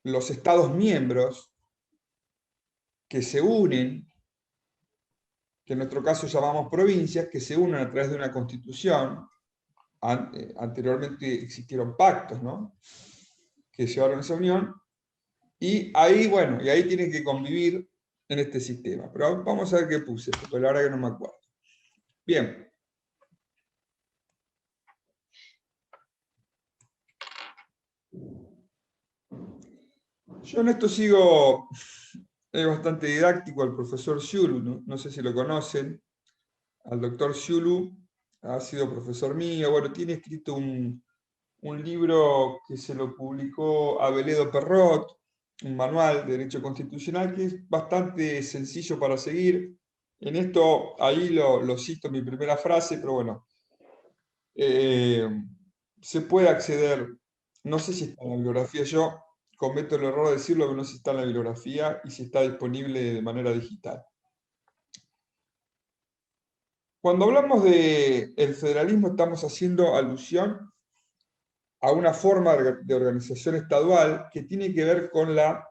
los Estados miembros que se unen, que en nuestro caso llamamos provincias, que se unen a través de una constitución. Anteriormente existieron pactos, ¿no?, que llevaron esa unión, y ahí, bueno, y ahí tienen que convivir en este sistema. Pero vamos a ver qué puse, porque la verdad que no me acuerdo. Bien. Yo en esto sigo, es bastante didáctico, al profesor Xulu, no sé si lo conocen, al doctor Xulu, ha sido profesor mío, bueno, tiene escrito un libro que se lo publicó Abeledo Perrot, un manual de Derecho Constitucional que es bastante sencillo para seguir. En esto, ahí lo cito en mi primera frase, pero bueno, se puede acceder, no sé si está en la bibliografía, yo cometo el error de decirlo que no sé si está en la bibliografía y si está disponible de manera digital. Cuando hablamos del federalismo estamos haciendo alusión a una forma de organización estadual que tiene que ver con la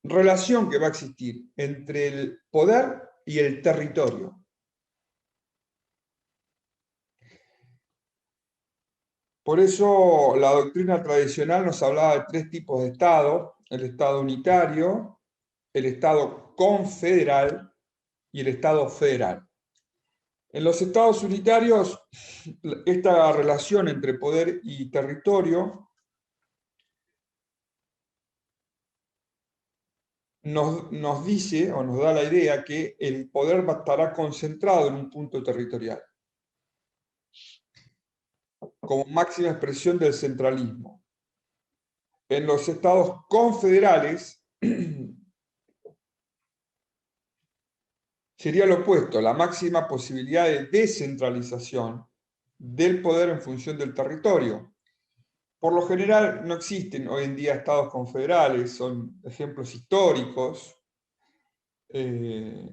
relación que va a existir entre el poder y el territorio. Por eso la doctrina tradicional nos hablaba de tres tipos de Estado: el Estado unitario, el Estado confederal y el Estado federal. En los Estados unitarios, esta relación entre poder y territorio nos dice o nos da la idea que el poder estará concentrado en un punto territorial, como máxima expresión del centralismo. En los estados confederales sería lo opuesto, la máxima posibilidad de descentralización del poder en función del territorio. Por lo general no existen hoy en día estados confederales, son ejemplos históricos,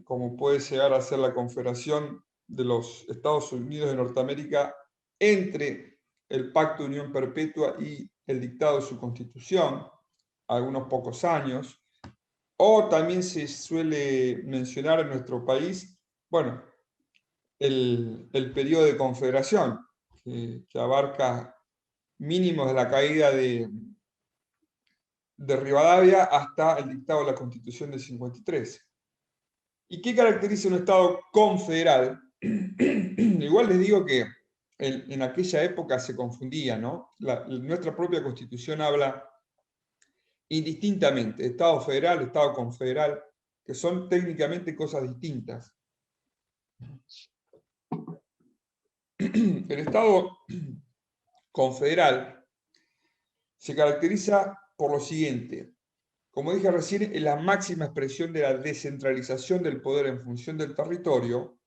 como puede llegar a ser la Confederación de los Estados Unidos de Norteamérica entre el Pacto de Unión Perpetua y el dictado de su Constitución, algunos pocos años. O también se suele mencionar en nuestro país, bueno, el periodo de confederación, que abarca mínimos de la caída de Rivadavia hasta el dictado de la Constitución del 53. ¿Y qué caracteriza un Estado confederal? Igual les digo que en aquella época se confundía, ¿no? Nuestra propia Constitución habla indistintamente, Estado federal, Estado confederal, que son técnicamente cosas distintas. El Estado confederal se caracteriza por lo siguiente: como dije recién, es la máxima expresión de la descentralización del poder en función del territorio,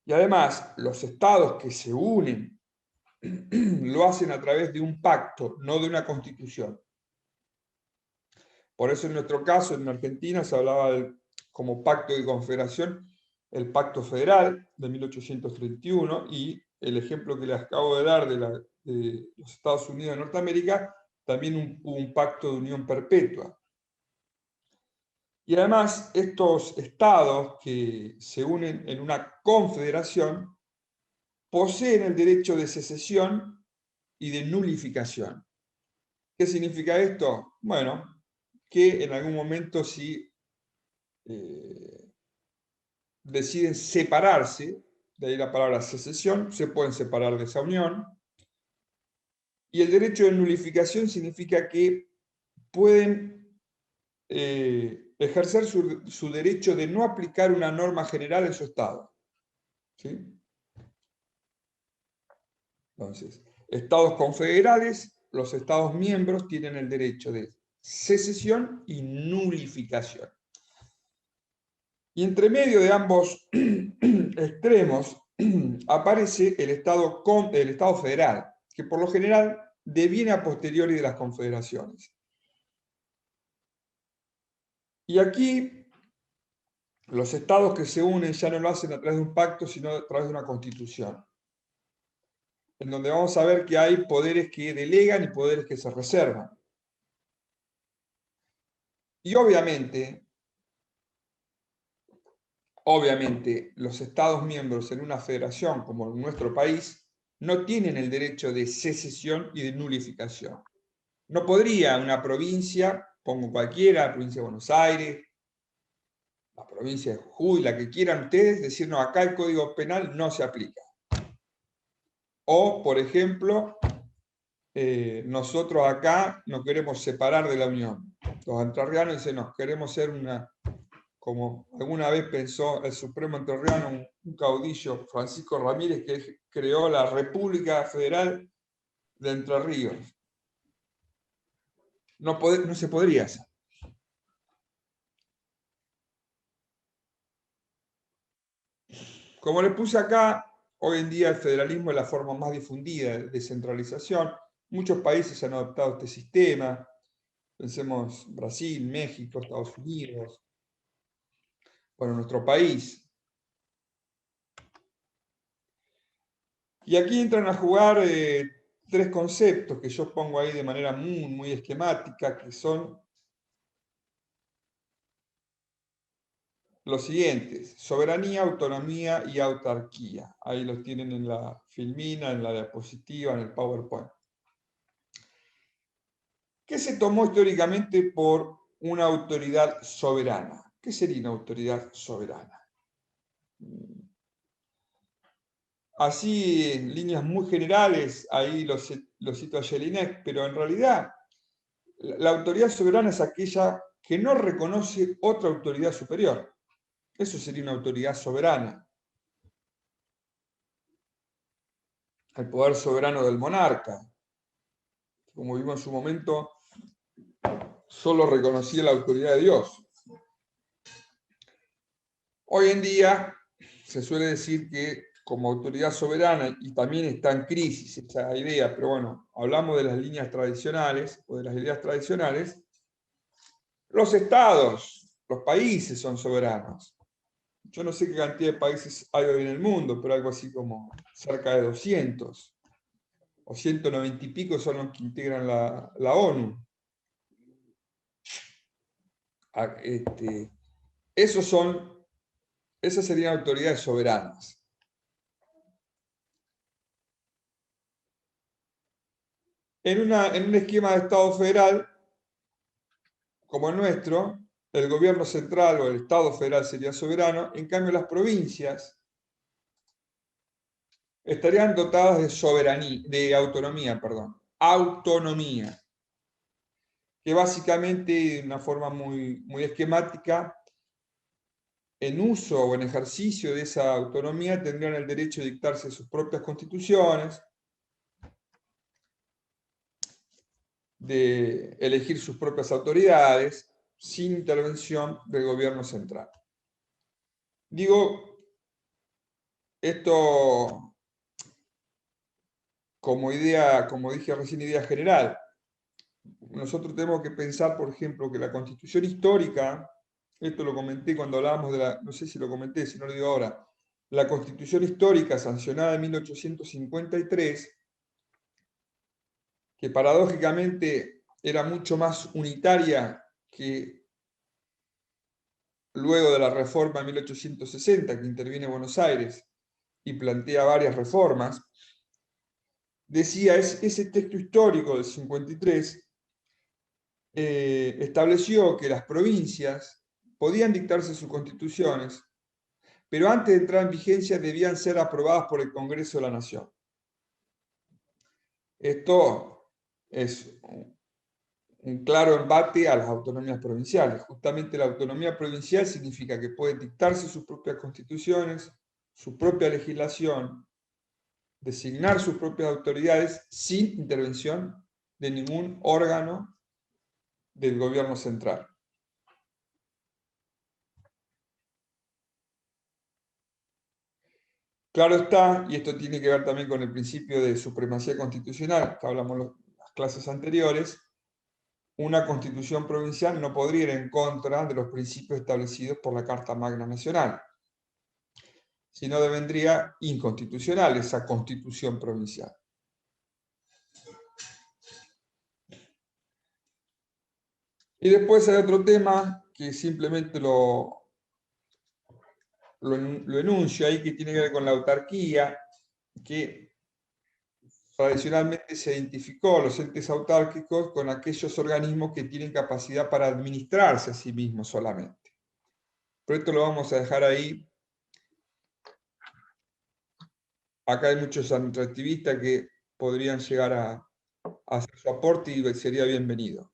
y además los estados que se unen lo hacen a través de un pacto, no de una constitución. Por eso en nuestro caso, en Argentina, se hablaba como pacto de confederación, el Pacto Federal de 1831, y el ejemplo que les acabo de dar de los Estados Unidos de Norteamérica, también un pacto de unión perpetua. Y además, estos estados que se unen en una confederación poseen el derecho de secesión y de nulificación. ¿Qué significa esto? Bueno, que en algún momento si deciden separarse, de ahí la palabra secesión, se pueden separar de esa unión. Y el derecho de nulificación significa que pueden ejercer su derecho de no aplicar una norma general en su estado. ¿Sí? Entonces, estados confederales, los estados miembros tienen el derecho de secesión y nulificación. Y entre medio de ambos extremos aparece el Estado federal, que por lo general deviene a posteriori de las confederaciones. Y aquí los estados que se unen ya no lo hacen a través de un pacto, sino a través de una constitución. en donde vamos a ver que hay poderes que delegan y poderes que se reservan. Y obviamente, los Estados miembros en una federación como en nuestro país no tienen el derecho de secesión y de nulificación. No podría una provincia, pongo cualquiera, la provincia de Buenos Aires, la provincia de Jujuy, la que quieran ustedes, decir, no, acá el Código Penal no se aplica. O, por ejemplo, nosotros acá nos queremos separar de la Unión. Los entrerrianos dicen, no, queremos ser una, como alguna vez pensó el Supremo entrerriano, un caudillo, Francisco Ramírez, que creó la República Federal de Entre Ríos. No se podría hacer. Como les puse acá, hoy en día el federalismo es la forma más difundida de descentralización. Muchos países han adoptado este sistema. Pensemos Brasil, México, Estados Unidos. Bueno, nuestro país. Y aquí entran a jugar tres conceptos que yo pongo ahí de manera muy esquemática, que son los siguientes: soberanía, autonomía y autarquía. Ahí los tienen en la filmina, en la diapositiva, en el PowerPoint. ¿Qué se tomó históricamente por una autoridad soberana? ¿Qué sería una autoridad soberana? Así, en líneas muy generales, ahí lo cito a Jelinek, pero en realidad la autoridad soberana es aquella que no reconoce otra autoridad superior. Eso sería una autoridad soberana. El poder soberano del monarca, como vimos en su momento, solo reconocía la autoridad de Dios. Hoy en día se suele decir que como autoridad soberana, y también está en crisis esta idea, pero bueno, hablamos de las líneas tradicionales o de las ideas tradicionales, los estados, los países son soberanos. Yo no sé qué cantidad de países hay hoy en el mundo, pero algo así como cerca de 200 o 190 y pico son los que integran la ONU. Esas serían autoridades soberanas. En un esquema de Estado federal como el nuestro, el gobierno central o el Estado federal sería soberano, en cambio las provincias estarían dotadas de soberanía, de autonomía, autonomía, que básicamente, de una forma muy esquemática, en uso o en ejercicio de esa autonomía tendrían el derecho de dictarse sus propias constituciones, de elegir sus propias autoridades, sin intervención del gobierno central. Digo esto como idea, como dije recién, idea general. Nosotros tenemos que pensar, por ejemplo, que la Constitución histórica, esto lo comenté cuando hablábamos de la, no sé si lo comenté, si no lo digo ahora, la Constitución histórica sancionada en 1853, que paradójicamente era mucho más unitaria que luego de la reforma de 1860, que interviene Buenos Aires y plantea varias reformas, decía, ese texto histórico del 53 estableció que las provincias podían dictarse sus constituciones, pero antes de entrar en vigencia debían ser aprobadas por el Congreso de la Nación. Esto es un claro embate a las autonomías provinciales. Justamente la autonomía provincial significa que pueden dictarse sus propias constituciones, su propia legislación, designar sus propias autoridades sin intervención de ningún órgano del gobierno central. Claro está, y esto tiene que ver también con el principio de supremacía constitucional, que hablamos en las clases anteriores, una constitución provincial no podría ir en contra de los principios establecidos por la Carta Magna Nacional, sino devendría inconstitucional esa constitución provincial. Y después hay otro tema que simplemente lo enuncio ahí, que tiene que ver con la autarquía, que tradicionalmente se identificó los entes autárquicos con aquellos organismos que tienen capacidad para administrarse a sí mismos solamente. Pero esto lo vamos a dejar ahí. Acá hay muchos administrativistas que podrían llegar a hacer su aporte y sería bienvenido.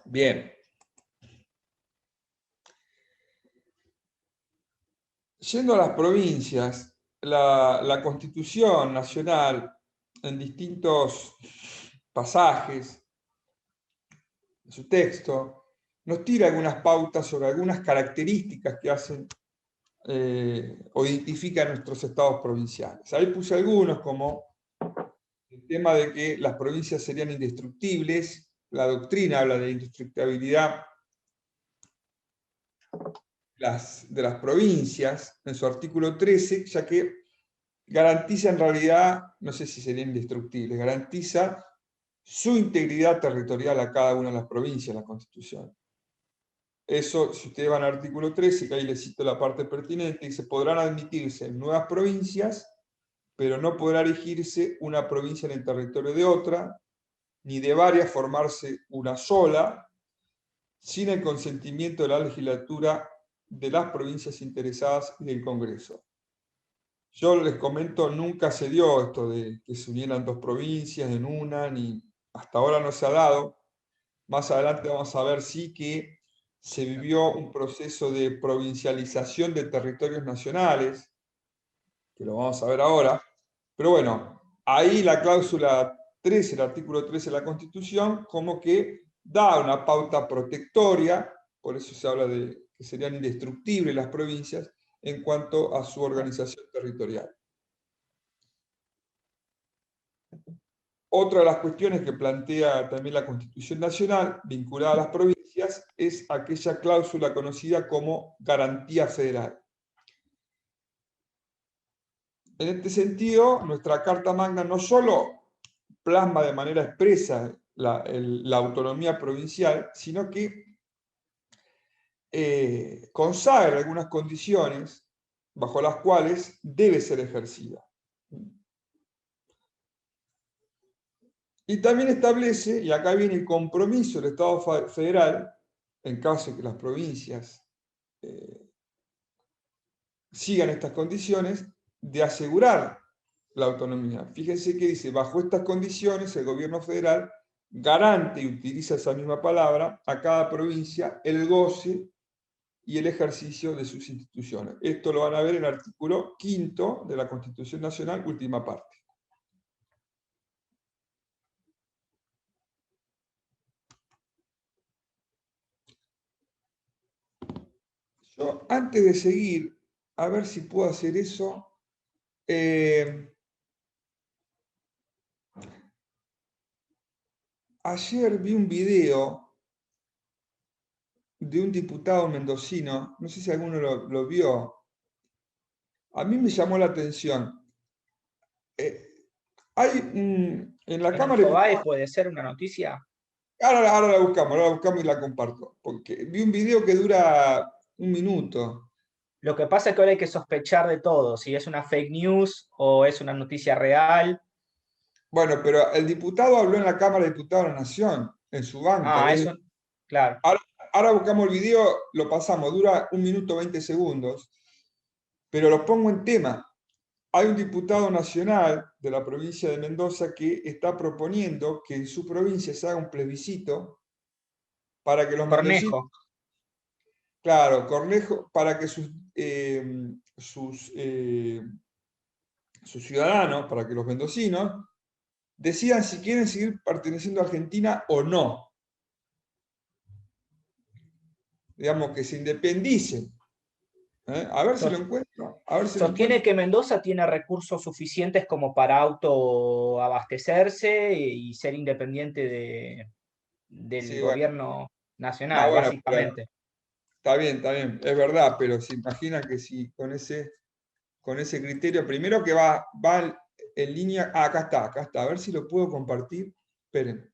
Bien. Yendo a las provincias, la Constitución Nacional, en distintos pasajes de su texto, nos tira algunas pautas sobre algunas características que hacen o identifican nuestros estados provinciales. Ahí puse algunos, como el tema de que las provincias serían indestructibles. La doctrina habla de indestructibilidad de las provincias en su artículo 13, ya que garantiza en realidad, no sé si sería indestructible, garantiza su integridad territorial a cada una de las provincias de la Constitución. Eso, si ustedes van al artículo 13, que ahí les cito la parte pertinente, dice: podrán admitirse nuevas provincias, pero no podrá erigirse una provincia en el territorio de otra, ni de varias formarse una sola, sin el consentimiento de la legislatura de las provincias interesadas y del Congreso. Yo les comento, nunca se dio esto de que se unieran dos provincias en una, ni hasta ahora no se ha dado. Más adelante vamos a ver sí que se vivió un proceso de provincialización de territorios nacionales, que lo vamos a ver ahora. Pero bueno, ahí la cláusula 13, el artículo 13 de la Constitución, como que da una pauta protectoria, por eso se habla de que serían indestructibles las provincias en cuanto a su organización territorial. Otra de las cuestiones que plantea también la Constitución Nacional, vinculada a las provincias, es aquella cláusula conocida como garantía federal. En este sentido, nuestra Carta Magna no solo plasma de manera expresa la autonomía provincial, sino que consagra algunas condiciones bajo las cuales debe ser ejercida. Y también establece, y acá viene el compromiso del Estado federal, en caso de que las provincias sigan estas condiciones, de asegurar la autonomía. Fíjense que dice: bajo estas condiciones el gobierno federal garante, y utiliza esa misma palabra, a cada provincia el goce y el ejercicio de sus instituciones. Esto lo van a ver en el artículo 5 de la Constitución Nacional, última parte. Yo, antes de seguir, a ver si puedo hacer eso. Ayer vi un video de un diputado mendocino, no sé si alguno lo vio. A mí me llamó la atención. Hay en la En Cámara de Infobae Diputados, puede ser una noticia. ahora la buscamos y la comparto, porque vi un video que dura un minuto. Lo que pasa es que ahora hay que sospechar de todo, si es una fake news o es una noticia real. Bueno, pero el diputado habló en la Cámara de Diputados de la Nación, en su banca. Ah, eso, claro. Ahora buscamos el video, lo pasamos, dura un minuto 20 segundos, pero lo pongo en tema. Hay un diputado nacional de la provincia de Mendoza que está proponiendo que en su provincia se haga un plebiscito para que los mendocinos, Cornejo. claro, Cornejo, para que sus ciudadanos, para que los mendocinos decidan si quieren seguir perteneciendo a Argentina o no. Digamos, que se independicen. A ver si lo encuentro. A ver si lo Sostiene encuentro. que Mendoza tiene recursos suficientes como para autoabastecerse y ser independiente del Sí, bueno. gobierno No, nacional, bueno, pero básicamente. está bien, es verdad, pero se imagina que si con ese con ese criterio. Primero que va en línea, acá está, a ver si lo puedo compartir. Esperen.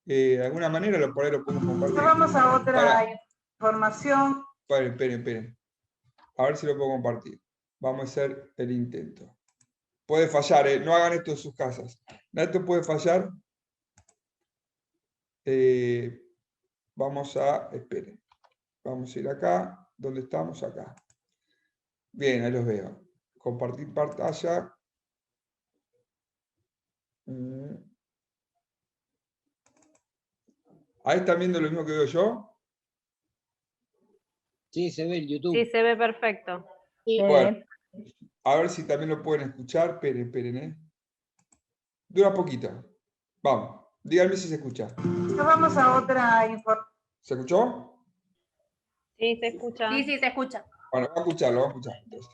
De alguna manera por ahí lo podemos compartir. Vamos a otra información. Esperen. A ver si lo puedo compartir. Vamos a hacer el intento. Puede fallar, no hagan esto en sus casas. Esto puede fallar. Esperen. Vamos a ir acá. ¿Dónde estamos? Acá. Bien, ahí los veo. Compartir pantalla. Ahí están viendo lo mismo que veo yo. Sí, se ve en YouTube. Sí, se ve perfecto. Bueno, a ver si también lo pueden escuchar. Esperen. Dura poquito. Vamos. Díganme si se escucha. Vamos a otra información. ¿Se escuchó? Sí, se escucha. Sí, se escucha. Bueno, vamos a escucharlo. Entonces.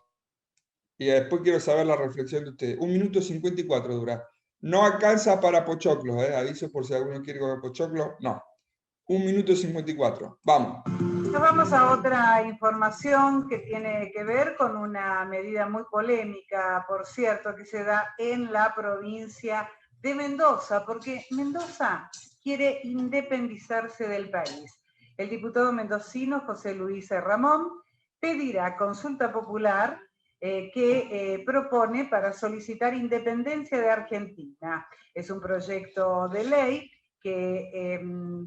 Y después quiero saber la reflexión de ustedes. 1 minuto 54 dura. No alcanza para pochoclos, aviso por si alguno quiere comer pochoclos. No. 1 minuto 54. Vamos. Vamos a otra información que tiene que ver con una medida muy polémica, por cierto, que se da en la provincia de Mendoza, porque Mendoza quiere independizarse del país. El diputado mendocino José Luis Ramón pedirá consulta popular que propone para solicitar independencia de Argentina. Es un proyecto de ley que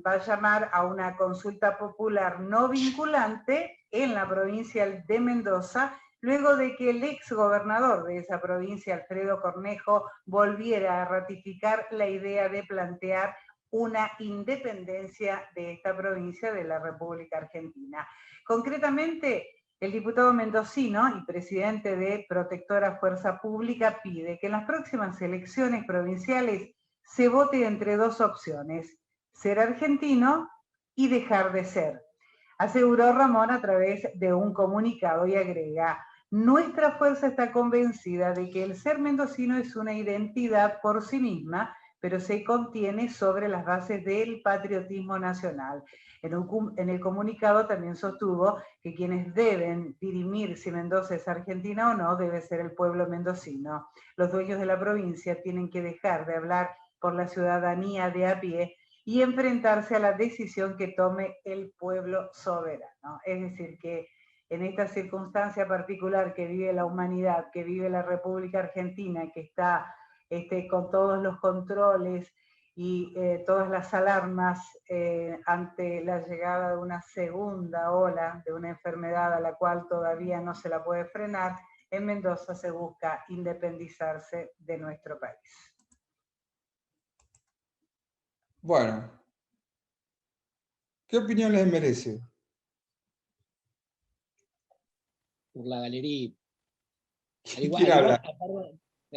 va a llamar a una consulta popular no vinculante en la provincia de Mendoza, luego de que el exgobernador de esa provincia, Alfredo Cornejo, volviera a ratificar la idea de plantear una independencia de esta provincia de la República Argentina. Concretamente, el diputado mendocino y presidente de Protectora Fuerza Pública pide que en las próximas elecciones provinciales se vote entre 2 opciones, ser argentino y dejar de ser. Aseguró Ramón a través de un comunicado y agrega: nuestra fuerza está convencida de que el ser mendocino es una identidad por sí misma, pero se contiene sobre las bases del patriotismo nacional. En el comunicado también sostuvo que quienes deben dirimir si Mendoza es argentina o no debe ser el pueblo mendocino. Los dueños de la provincia tienen que dejar de hablar por la ciudadanía de a pie y enfrentarse a la decisión que tome el pueblo soberano. Es decir, que en esta circunstancia particular que vive la humanidad, que vive la República Argentina, que está con todos los controles y todas las alarmas ante la llegada de una segunda ola de una enfermedad a la cual todavía no se la puede frenar, en Mendoza se busca independizarse de nuestro país. Bueno, ¿qué opinión les merece? Por la galería. ¿Quién habla?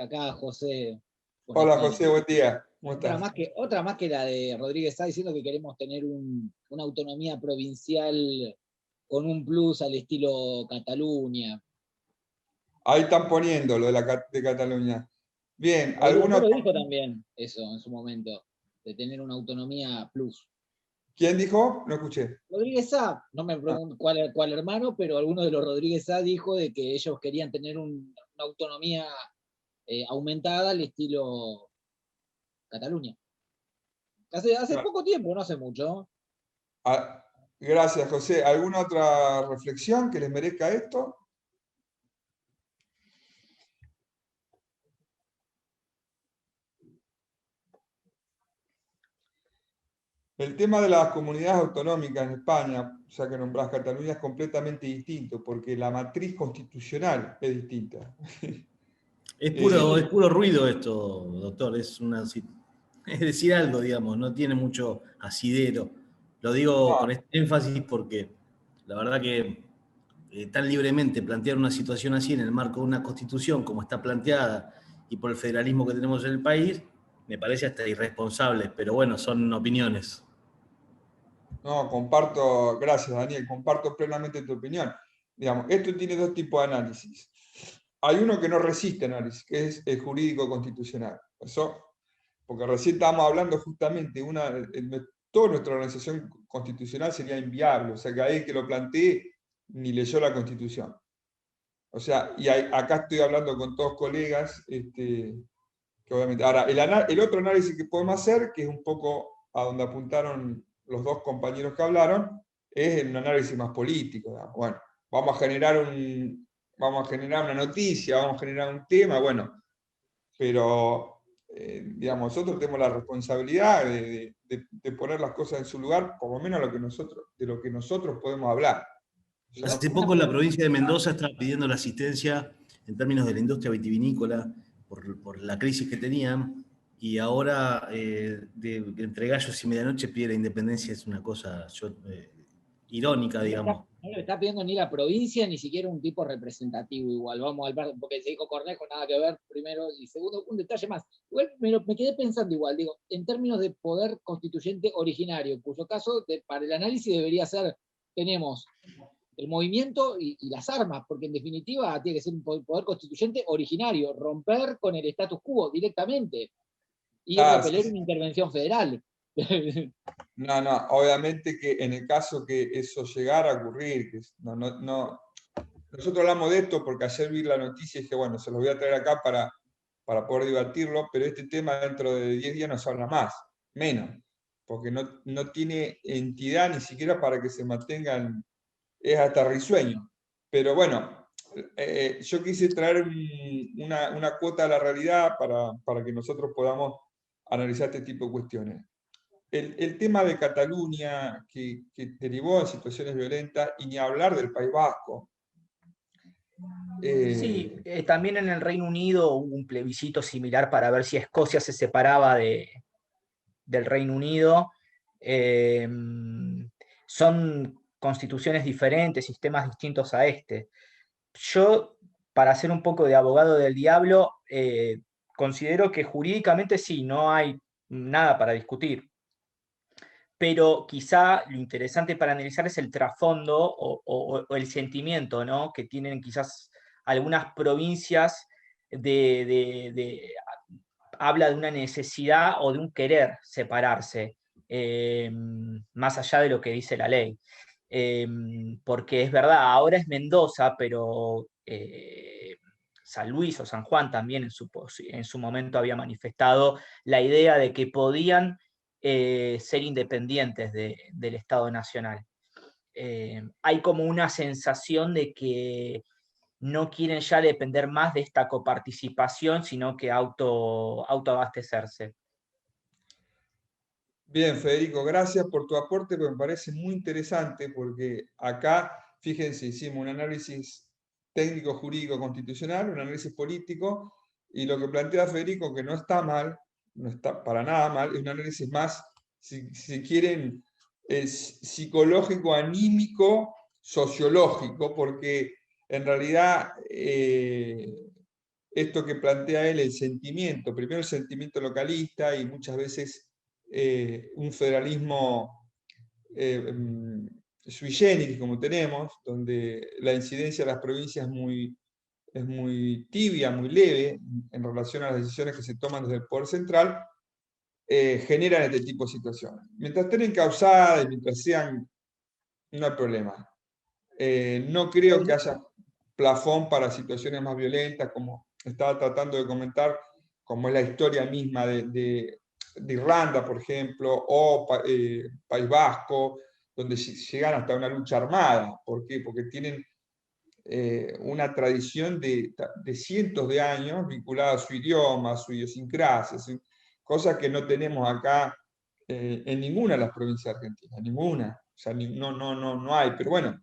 Acá José. Hola José, buen día. ¿Cómo estás? Otra más que la de Rodríguez está diciendo que queremos tener una autonomía provincial con un plus al estilo Cataluña. Ahí están poniendo lo de Cataluña. Bien, ¿alguno lo dijo también eso en su momento, de tener una autonomía plus? ¿Quién dijo? No escuché. Rodríguez Sá, no me pregunto cuál hermano, pero alguno de los Rodríguez Sá dijo de que ellos querían tener una autonomía aumentada al estilo Cataluña. Hace poco tiempo, no hace mucho. Gracias, José. ¿Alguna otra reflexión que les merezca esto? El tema de las comunidades autonómicas en España, ya que nombrás Cataluña, es completamente distinto, porque la matriz constitucional es distinta. Es puro ruido esto, doctor, es decir algo, digamos, no tiene mucho asidero. Lo digo con este énfasis porque la verdad que tan libremente plantear una situación así en el marco de una constitución como está planteada y por el federalismo que tenemos en el país, me parece hasta irresponsable, pero bueno, son opiniones. No, comparto, gracias Daniel, comparto plenamente tu opinión. Digamos, esto tiene 2 tipos de análisis. Hay uno que no resiste análisis, que es el jurídico constitucional. Eso, porque recién estábamos hablando justamente, toda nuestra organización constitucional sería inviable, o sea que ahí que lo plantee ni leyó la Constitución. O sea, y acá estoy hablando con todos colegas, que obviamente... Ahora, el otro análisis que podemos hacer, que es un poco a donde apuntaron los dos compañeros que hablaron, es un análisis más político. ¿No? Bueno, vamos a generar una noticia, vamos a generar un tema, bueno, pero digamos, nosotros tenemos la responsabilidad de poner las cosas en su lugar, por lo menos de lo que nosotros podemos hablar. O sea, Hace poco la provincia de Mendoza estaba pidiendo la asistencia en términos de la industria vitivinícola por la crisis que tenían, y ahora entre gallos y medianoche pide la independencia. Es una cosa irónica, digamos. No le está pidiendo ni la provincia, ni siquiera un tipo representativo igual. Vamos al bar, porque se dijo Cornejo, nada que ver, primero. Y segundo, un detalle más. Igual me quedé pensando igual, digo, en términos de poder constituyente originario, en cuyo caso, para el análisis debería ser, tenemos el movimiento y las armas, porque en definitiva tiene que ser un poder constituyente originario, romper con el status quo directamente y repeler una intervención federal. No, obviamente que en el caso que eso llegara a ocurrir, nosotros hablamos de esto porque ayer vi la noticia y dije, bueno, se los voy a traer acá para poder debatirlo, pero este tema dentro de 10 días no se habla más, menos, porque no tiene entidad ni siquiera para que se mantengan, es hasta risueño. Pero bueno, yo quise traer una cuota a la realidad para que nosotros podamos analizar este tipo de cuestiones. El tema de Cataluña, que derivó en situaciones violentas, y ni hablar del País Vasco. Sí, también en el Reino Unido hubo un plebiscito similar para ver si Escocia se separaba del Reino Unido. Son constituciones diferentes, sistemas distintos a este. Yo, para ser un poco de abogado del diablo, considero que jurídicamente sí, no hay nada para discutir. Pero quizá lo interesante para analizar es el trasfondo o el sentimiento, ¿no? Que tienen quizás algunas provincias habla de una necesidad o de un querer separarse, más allá de lo que dice la ley. Porque es verdad, ahora es Mendoza, pero San Luis o San Juan también en su momento había manifestado la idea de que podían ser independientes del Estado Nacional. Hay como una sensación de que no quieren ya depender más de esta coparticipación, sino que autoabastecerse. Bien, Federico, gracias por tu aporte, porque me parece muy interesante, porque acá, fíjense, hicimos un análisis técnico, jurídico, constitucional, un análisis político, y lo que plantea Federico, que no está mal, no está para nada mal, es un análisis más, si quieren, psicológico, anímico, sociológico, porque en realidad esto que plantea él, el sentimiento, primero el sentimiento localista y muchas veces un federalismo sui generis como tenemos, donde la incidencia de las provincias es muy tibia, muy leve en relación a las decisiones que se toman desde el poder central, generan este tipo de situaciones. Mientras estén encausadas y mientras sean, no hay problema. No creo que haya plafón para situaciones más violentas, como estaba tratando de comentar, como es la historia misma de Irlanda, por ejemplo, o País Vasco, donde llegan hasta una lucha armada. ¿Por qué? Porque tienen una tradición de cientos de años vinculada a su idioma, a su idiosincrasia, cosas que no tenemos acá en ninguna de las provincias argentinas, ninguna. O sea, no hay, pero bueno.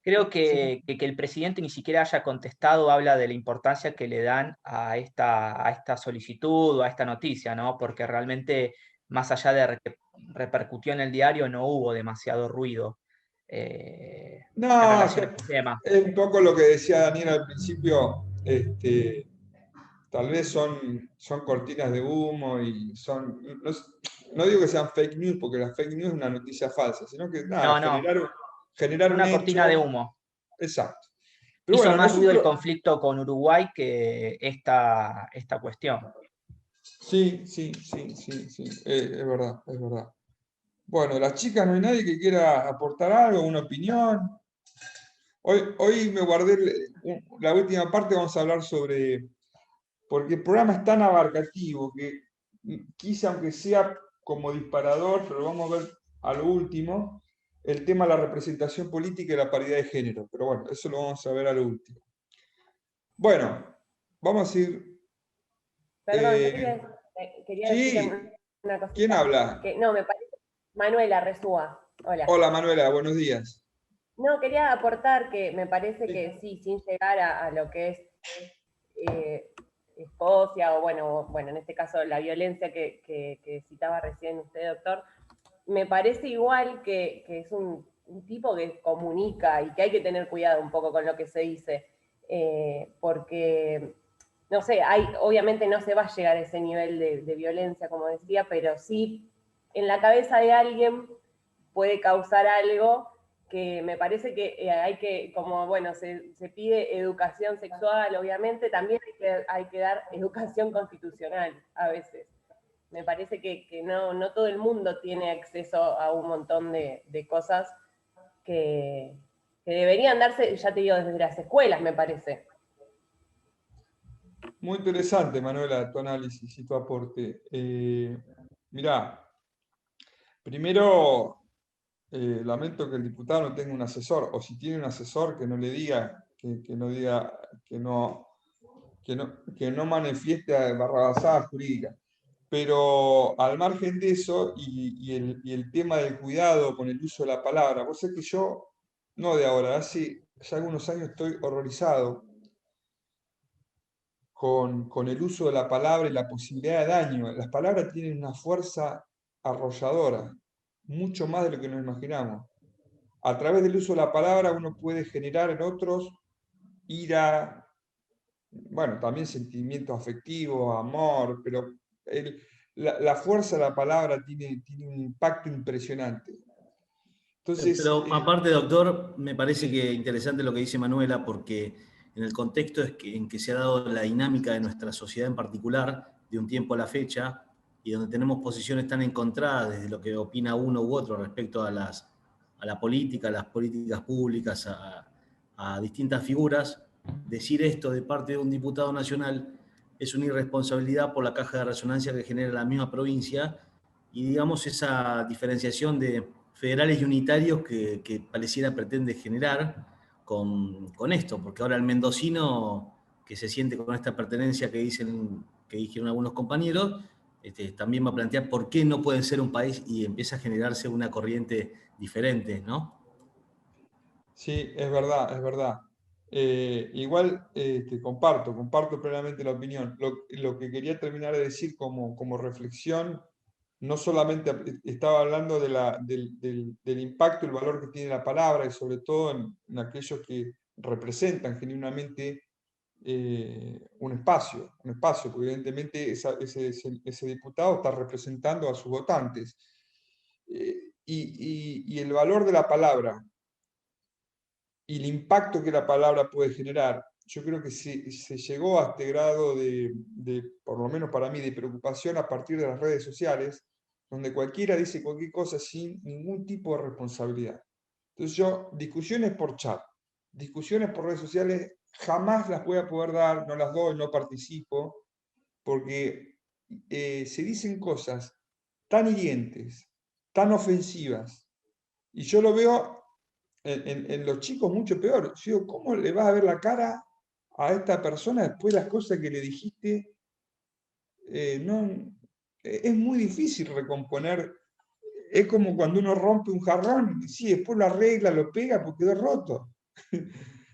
Creo que el presidente ni siquiera haya contestado habla de la importancia que le dan a esta solicitud o a esta noticia, ¿no? Porque realmente, más allá de que repercutió en el diario, no hubo demasiado ruido en relación a este tema. Es un poco lo que decía Daniel al principio, tal vez son cortinas de humo y son... No digo que sean fake news, porque la fake news es una noticia falsa, sino que generar una un cortina hecho. de humo. Exacto. Pero Hizo bueno, más ruido el conflicto con Uruguay que esta cuestión. Sí, es verdad, es verdad. Bueno, las chicas, ¿no hay nadie que quiera aportar algo, una opinión? Hoy me guardé la última parte, vamos a hablar sobre, porque el programa es tan abarcativo que quizá, aunque sea como disparador, pero vamos a ver a lo último, el tema de la representación política y la paridad de género. Pero bueno, eso lo vamos a ver a lo último. Bueno, vamos a ir... Perdón, yo quería decir sí, una cosita. ¿quién habla? No, me parece. Manuela Resúa. Hola. Hola Manuela, buenos días. No, quería aportar que me parece que sí, sin llegar a lo que es Escocia, o bueno, en este caso la violencia que citaba recién usted, doctor, me parece igual que es un tipo que comunica y que hay que tener cuidado un poco con lo que se dice, porque, no sé, obviamente no se va a llegar a ese nivel de violencia, como decía, pero sí en la cabeza de alguien puede causar algo que me parece que hay que, como bueno, se pide educación sexual, obviamente, también hay que dar educación constitucional a veces. Me parece que no todo el mundo tiene acceso a un montón de cosas que deberían darse, ya te digo, desde las escuelas, me parece. Muy interesante, Manuela, tu análisis y tu aporte. Mirá, primero, lamento que el diputado no tenga un asesor, o si tiene un asesor, que no le diga, que no diga, que no manifieste barrabasadas jurídicas. Pero al margen de eso, y el tema del cuidado con el uso de la palabra, vos sabés que yo, no de ahora, hace ya algunos años estoy horrorizado con el uso de la palabra y la posibilidad de daño. Las palabras tienen una fuerza arrolladora, mucho más de lo que nos imaginamos. A través del uso de la palabra uno puede generar en otros ira, bueno, también sentimientos afectivos, amor, pero la fuerza de la palabra tiene un impacto impresionante. Entonces, Pero aparte, doctor, me parece que interesante lo que dice Manuela, porque en el contexto en que se ha dado la dinámica de nuestra sociedad en particular, de un tiempo a la fecha, y donde tenemos posiciones tan encontradas desde lo que opina uno u otro respecto a la política, a las políticas públicas, a distintas figuras, decir esto de parte de un diputado nacional es una irresponsabilidad por la caja de resonancia que genera la misma provincia, y digamos esa diferenciación de federales y unitarios que pareciera pretende generar con esto, porque ahora el mendocino que se siente con esta pertenencia que dijeron algunos compañeros, también va a plantear por qué no pueden ser un país, y empieza a generarse una corriente diferente, ¿no? sí, es verdad, es verdad. Igual comparto plenamente la opinión. Lo que quería terminar de decir como reflexión, no solamente estaba hablando del impacto, el valor que tiene la palabra, y sobre todo en aquellos que representan genuinamente un espacio, porque evidentemente ese diputado está representando a sus votantes. Y el valor de la palabra y el impacto que la palabra puede generar, yo creo que se llegó a este grado por lo menos para mí, de preocupación a partir de las redes sociales, donde cualquiera dice cualquier cosa sin ningún tipo de responsabilidad. Entonces discusiones por chat, discusiones por redes sociales, jamás las voy a poder dar, no las doy, no participo, porque se dicen cosas tan hirientes, tan ofensivas, y yo lo veo en los chicos mucho peor. Yo digo, ¿cómo le vas a ver la cara a esta persona después de las cosas que le dijiste? No, es muy difícil recomponer. Es como cuando uno rompe un jarrón, sí, después lo arregla, lo pega porque quedó roto.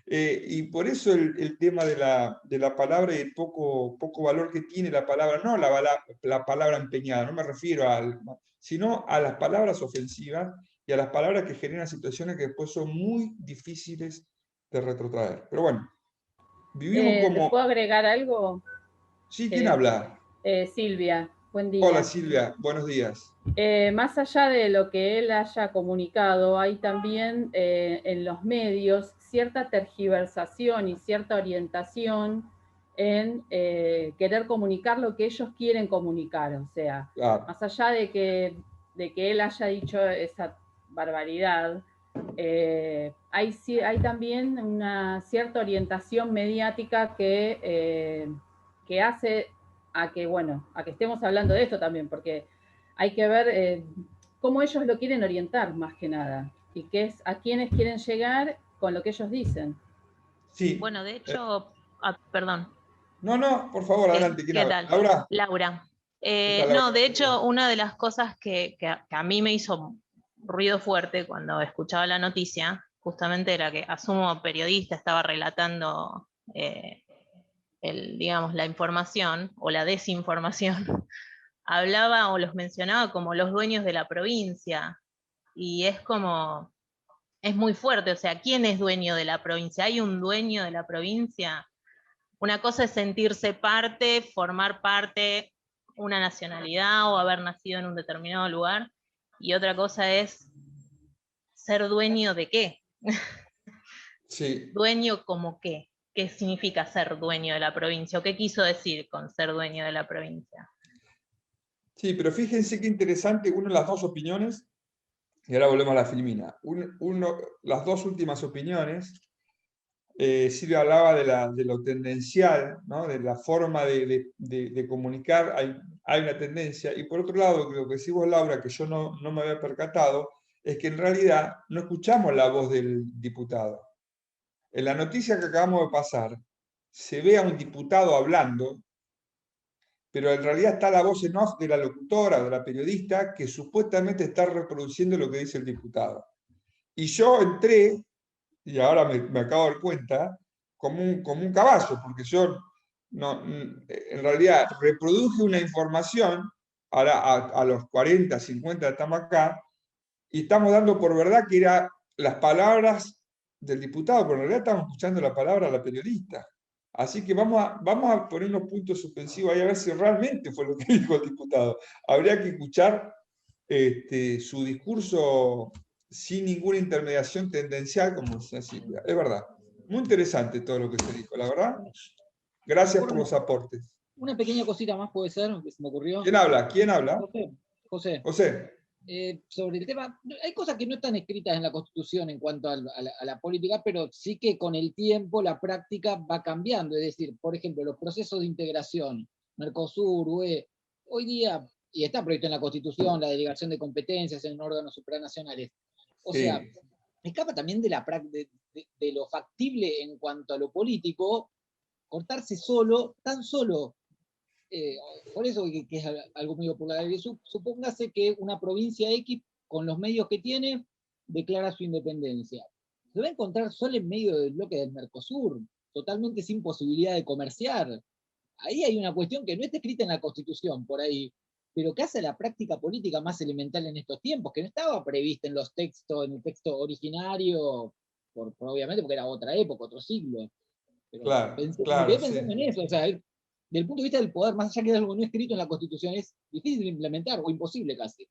Y por eso el tema de la palabra y el poco valor que tiene la palabra, no la palabra empeñada, no me refiero sino a las palabras ofensivas y a las palabras que generan situaciones que después son muy difíciles de retrotraer. Pero bueno, vivimos ¿Les como... puedo agregar algo? Sí, ¿quién habla? Silvia, buen Hola día. Silvia, buenos días. Más allá de lo que él haya comunicado, hay también en los medios cierta tergiversación y cierta orientación en querer comunicar lo que ellos quieren comunicar. O sea, Claro. más allá de que él haya dicho esa barbaridad, hay también una cierta orientación mediática que hace a que, bueno, a que estemos hablando de esto también, porque hay que ver cómo ellos lo quieren orientar más que nada, y qué es a quiénes quieren llegar con lo que ellos dicen. Sí. Bueno, de hecho, perdón. No, por favor, adelante. ¿Quién habla? tal? ¿Laura? Laura. ¿Qué tal, Laura? No, de hecho, una de las cosas que a mí me hizo ruido fuerte cuando escuchaba la noticia, justamente era que asumo periodista estaba relatando digamos, la información o la desinformación, hablaba o los mencionaba como los dueños de la provincia, y es como, es muy fuerte, o sea, ¿quién es dueño de la provincia? ¿Hay un dueño de la provincia? Una cosa es sentirse parte, formar parte, una nacionalidad o haber nacido en un determinado lugar, y otra cosa es ser dueño de qué. Sí. ¿Dueño como qué? ¿Qué significa ser dueño de la provincia? ¿O qué quiso decir con ser dueño de la provincia? Sí, pero fíjense qué interesante, una de las dos opiniones, y ahora volvemos a la Filmina. Las dos últimas opiniones, Silvia hablaba de lo tendencial, ¿no? De la forma de comunicar, hay una tendencia, y por otro lado, lo que decís vos, Laura, que yo no me había percatado, es que en realidad no escuchamos la voz del diputado. En la noticia que acabamos de pasar, se ve a un diputado hablando, pero en realidad está la voz en off de la locutora, de la periodista, que supuestamente está reproduciendo lo que dice el diputado. Y yo entré, y ahora me acabo de dar cuenta, como un caballo, porque yo en realidad reproduje una información a los 40, 50 estamos acá, y estamos dando por verdad que eran las palabras del diputado, pero en realidad estamos escuchando la palabra de la periodista. Así que vamos a poner unos puntos suspensivos ahí a ver si realmente fue lo que dijo el diputado. Habría que escuchar su discurso sin ninguna intermediación tendencial, como decía Silvia. Es verdad. Muy interesante todo lo que se dijo, la verdad. Gracias por los aportes. Una pequeña cosita más puede ser, que se me ocurrió. ¿Quién habla? ¿Quién habla? José. José. Sobre el tema, hay cosas que no están escritas en la Constitución en cuanto a la política, pero sí que con el tiempo la práctica va cambiando. Es decir, por ejemplo, los procesos de integración, Mercosur, UE, hoy día, y está previsto en la Constitución, la delegación de competencias en órganos supranacionales. O sea, escapa también de lo factible en cuanto a lo político, cortarse solo, tan solo. Por eso que es algo muy popular. Supóngase que una provincia X, con los medios que tiene, declara su independencia. Se va a encontrar solo en medio del bloque del Mercosur, totalmente sin posibilidad de comerciar. Ahí hay una cuestión que no está escrita en la Constitución, por ahí, pero que hace la práctica política más elemental en estos tiempos, que no estaba prevista en los textos, en el texto originario, obviamente porque era otra época, otro siglo. Pero claro, me quedé pensando en eso, o sea, del punto de vista del poder, más allá que de algo no escrito en la Constitución, es difícil de implementar, o imposible casi.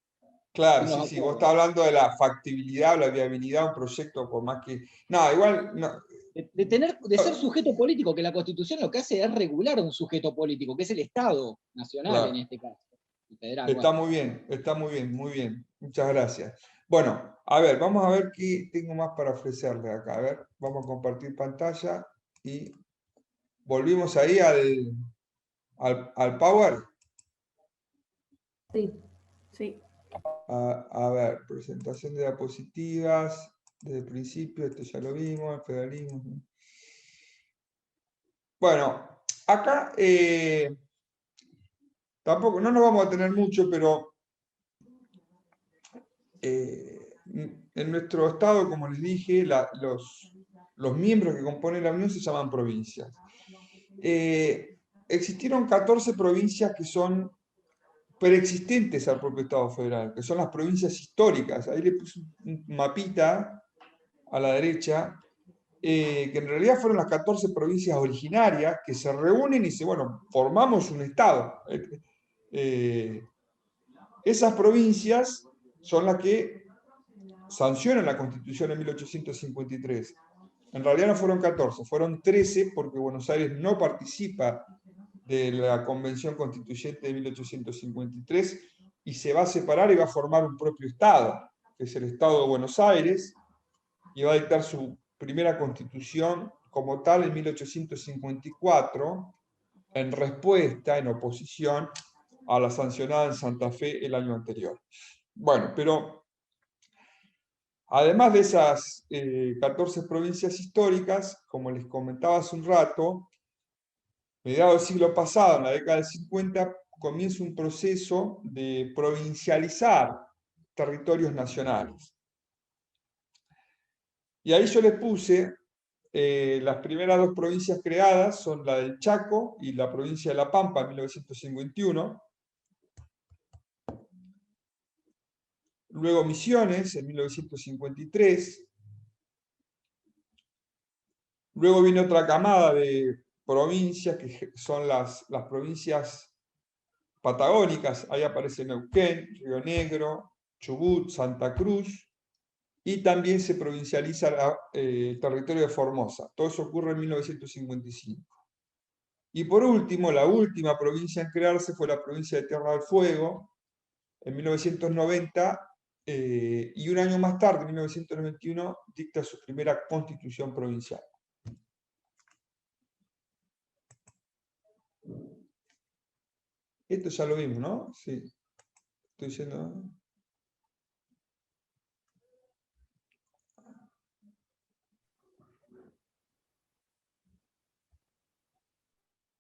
Claro, sí, vos estás hablando de la factibilidad o la viabilidad de un proyecto, por más que... No, igual... No. De ser sujeto político, que la Constitución lo que hace es regular a un sujeto político, que es el Estado nacional, claro, en este caso. Federal, está muy bien, muy bien. Muchas gracias. Bueno, a ver, vamos a ver qué tengo más para ofrecerle acá. A ver, vamos a compartir pantalla y volvimos ahí al Power. Sí, sí. A ver, presentación de diapositivas, desde el principio, esto ya lo vimos, el federalismo. Bueno, acá tampoco, no nos vamos a tener mucho, pero en nuestro estado, como les dije, los miembros que componen la Unión se llaman provincias. Existieron 14 provincias que son preexistentes al propio Estado federal, que son las provincias históricas. Ahí le puse un mapita a la derecha, que en realidad fueron las 14 provincias originarias que se reúnen y dicen, bueno, formamos un Estado. Esas provincias son las que sancionan la Constitución en 1853. En realidad no fueron 14, fueron 13 porque Buenos Aires no participa de la Convención Constituyente de 1853 y se va a separar y va a formar un propio Estado, que es el Estado de Buenos Aires, y va a dictar su primera constitución como tal en 1854, en respuesta, en oposición a la sancionada en Santa Fe el año anterior. Bueno, pero además de esas 14 provincias históricas, como les comentaba hace un rato, mediados del siglo pasado, en la década del 50, comienza un proceso de provincializar territorios nacionales. Y ahí yo les puse las primeras dos provincias creadas, son la del Chaco y la provincia de La Pampa en 1951. Luego Misiones en 1953. Luego viene otra camada de provincias que son las provincias patagónicas. Ahí aparece Neuquén, Río Negro, Chubut, Santa Cruz. Y también se provincializa el territorio de Formosa. Todo eso ocurre en 1955. Y por último, la última provincia en crearse fue la provincia de Tierra del Fuego, en 1990, y un año más tarde, en 1991, dicta su primera constitución provincial. Esto ya lo vimos, ¿no? Sí. Estoy diciendo...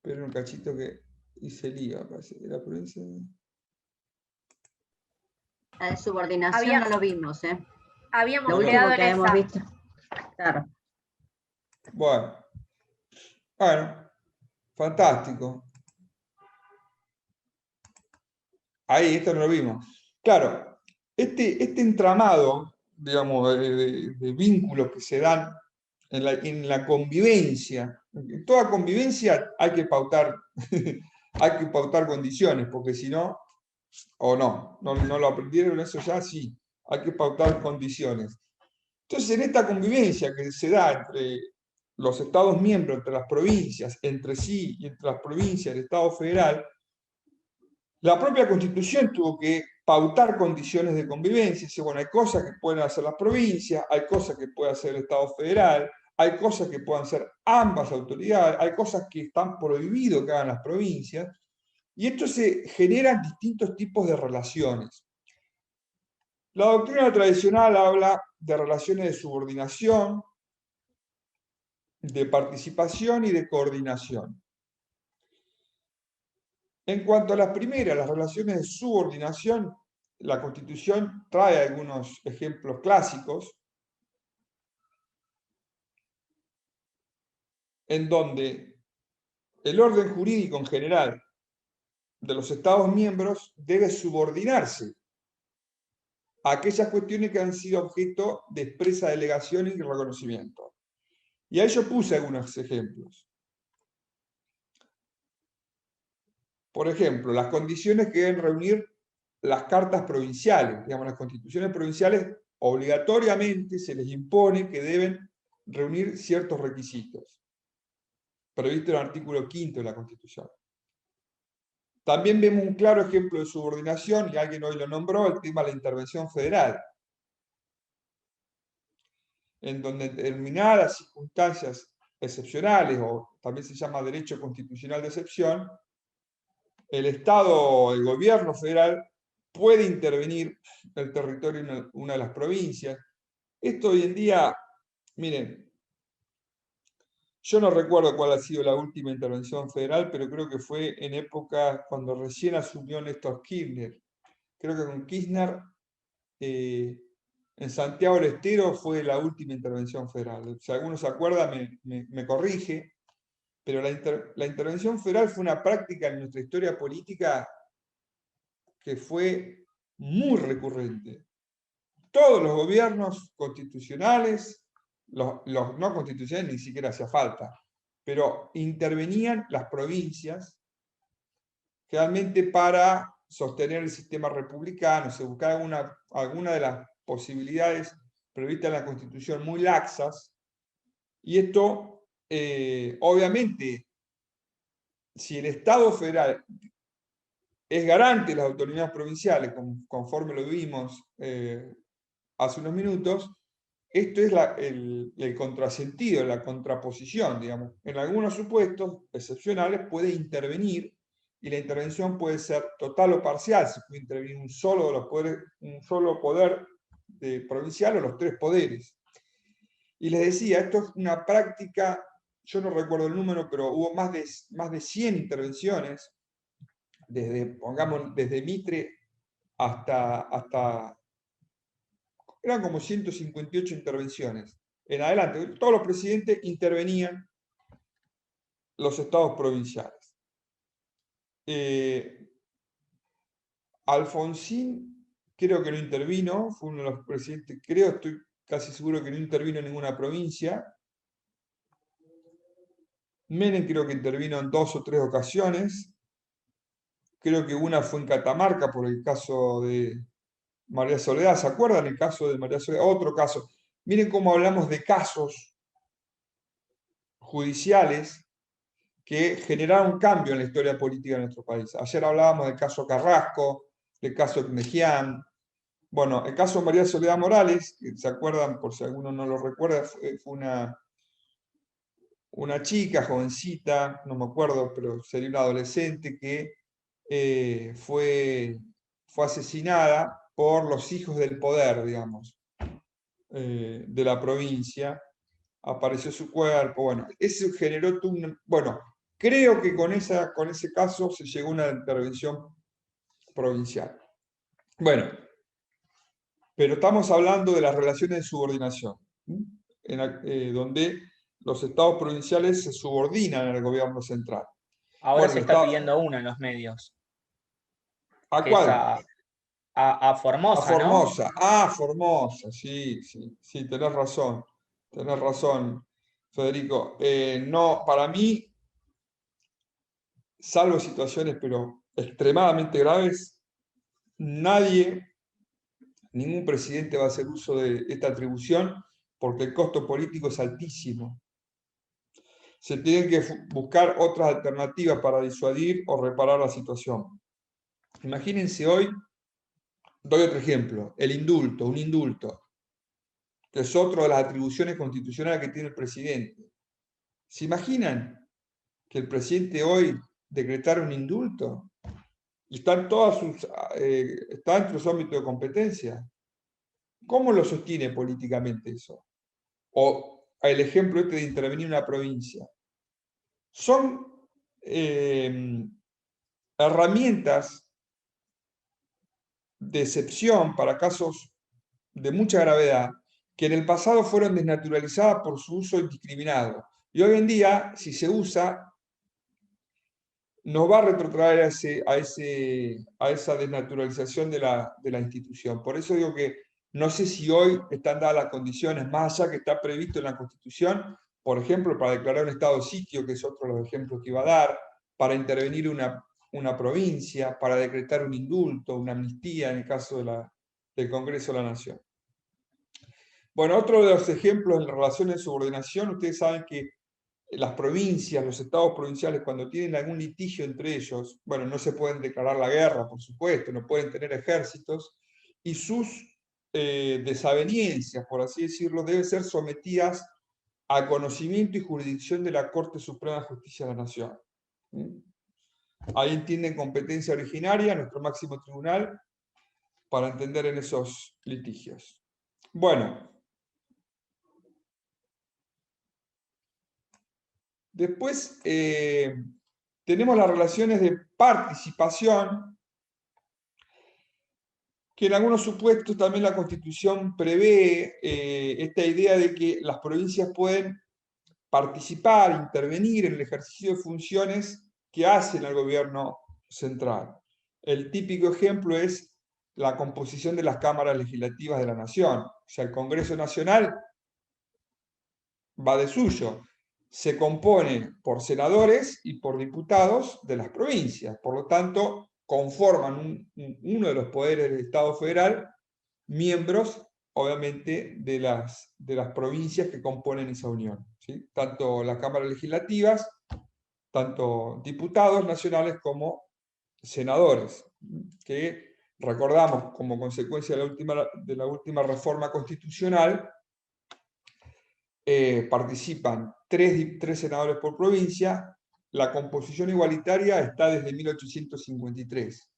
Pero un cachito que hice lío, parece, de la provincia. La de subordinación no lo vimos, ¿eh? Habíamos Lo último quedado que en hemos esa. visto. Claro. Bueno, fantástico. Ahí, esto no lo vimos. Claro, este entramado, digamos, de vínculos que se dan en la convivencia. En toda convivencia hay que pautar, hay que pautar condiciones, porque si no, o no lo aprendieron eso ya, sí, hay que pautar condiciones. Entonces, en esta convivencia que se da entre los Estados miembros, entre las provincias, entre sí y entre las provincias del Estado federal, la propia Constitución tuvo que pautar condiciones de convivencia. Dice, bueno, hay cosas que pueden hacer las provincias, hay cosas que puede hacer el Estado federal, hay cosas que pueden hacer ambas autoridades, hay cosas que están prohibido que hagan las provincias, y esto se generan distintos tipos de relaciones. La doctrina tradicional habla de relaciones de subordinación, de participación y de coordinación. En cuanto a las primeras, las relaciones de subordinación, la Constitución trae algunos ejemplos clásicos en donde el orden jurídico en general de los Estados miembros debe subordinarse a aquellas cuestiones que han sido objeto de expresa delegación y reconocimiento. Y ahí yo puse algunos ejemplos. Por ejemplo, las condiciones que deben reunir las cartas provinciales, digamos, las constituciones provinciales, obligatoriamente se les impone que deben reunir ciertos requisitos, previsto en el artículo 5 de la Constitución. También vemos un claro ejemplo de subordinación, y alguien hoy lo nombró, el tema de la intervención federal, en donde en determinadas circunstancias excepcionales, o también se llama derecho constitucional de excepción, el Estado, el gobierno federal, puede intervenir el territorio en una de las provincias. Esto hoy en día, miren, yo no recuerdo cuál ha sido la última intervención federal, pero creo que fue en época cuando recién asumió Néstor Kirchner. Creo que con Kirchner en Santiago del Estero fue la última intervención federal. Si alguno se acuerda, me corrige, pero la intervención federal fue una práctica en nuestra historia política que fue muy recurrente. Todos los gobiernos constitucionales, los no constitucionales ni siquiera hacía falta, pero intervenían las provincias realmente para sostener el sistema republicano. Se buscaba alguna de las posibilidades previstas en la Constitución muy laxas, y esto, obviamente, si el Estado federal es garante de las autonomías provinciales, conforme lo vimos hace unos minutos, esto es el contrasentido, la contraposición, digamos. En algunos supuestos excepcionales puede intervenir, y la intervención puede ser total o parcial, se puede intervenir un solo poder provincial o los tres poderes. Y les decía, esto es una práctica, yo no recuerdo el número, pero hubo más de 100 intervenciones, desde Mitre hasta eran como 158 intervenciones. En adelante, todos los presidentes intervenían los estados provinciales. Alfonsín creo que no intervino, fue uno de los presidentes, estoy casi seguro que no intervino en ninguna provincia. Menem creo que intervino en 2 o 3 ocasiones. Creo que una fue en Catamarca por el caso de María Soledad. ¿Se acuerdan el caso de María Soledad? Otro caso. Miren cómo hablamos de casos judiciales que generaron un cambio en la historia política de nuestro país. Ayer hablábamos del caso Carrasco, del caso Knejian. Bueno, el caso de María Soledad Morales, que se acuerdan, por si alguno no lo recuerda, fue una chica, jovencita, no me acuerdo, pero sería una adolescente que fue asesinada por los hijos del poder, digamos, de la provincia. Apareció su cuerpo, bueno, eso generó bueno, creo que con ese caso se llegó a una intervención provincial. Bueno, pero estamos hablando de las relaciones de subordinación, donde los estados provinciales se subordinan al gobierno central. Ahora se está pidiendo una en los medios. ¿A cuál? A Formosa, a Formosa, ¿no? Formosa, sí, tenés razón, Federico. No, para mí, salvo situaciones pero extremadamente graves, ningún presidente va a hacer uso de esta atribución porque el costo político es altísimo. Se tienen que buscar otras alternativas para disuadir o reparar la situación. Imagínense hoy, doy otro ejemplo, un indulto, que es otra de las atribuciones constitucionales que tiene el presidente. ¿Se imaginan que el presidente hoy decretara un indulto? Y está entre sus ámbitos de competencia. ¿Cómo lo sostiene políticamente eso? O el ejemplo de intervenir en una provincia. Son herramientas de excepción para casos de mucha gravedad que en el pasado fueron desnaturalizadas por su uso indiscriminado. Y hoy en día, si se usa, nos va a retrotraer a esa desnaturalización de la institución. Por eso digo que no sé si hoy están dadas las condiciones, más allá que está previsto en la Constitución, por ejemplo, para declarar un estado de sitio, que es otro de los ejemplos que iba a dar, para intervenir una provincia, para decretar un indulto, una amnistía en el caso del Congreso de la Nación. Bueno, otro de los ejemplos en relación de subordinación, ustedes saben que las provincias, los estados provinciales, cuando tienen algún litigio entre ellos, bueno, no se pueden declarar la guerra, por supuesto, no pueden tener ejércitos, y sus desavenencias, por así decirlo, deben ser sometidas a conocimiento y jurisdicción de la Corte Suprema de Justicia de la Nación. Ahí entienden competencia originaria, nuestro máximo tribunal, para entender en esos litigios. Bueno. Después tenemos las relaciones de participación, que en algunos supuestos también la Constitución prevé esta idea de que las provincias pueden participar, intervenir en el ejercicio de funciones que hacen al gobierno central. El típico ejemplo es la composición de las cámaras legislativas de la nación. O sea, el Congreso Nacional va de suyo. Se compone por senadores y por diputados de las provincias. Por lo tanto, conforman uno de los poderes del Estado federal, miembros, obviamente, de las provincias que componen esa unión, ¿sí? Tanto las cámaras legislativas, tanto diputados nacionales como senadores, que recordamos como consecuencia de la última reforma constitucional, participan 3 senadores por provincia. La composición igualitaria está desde 1853.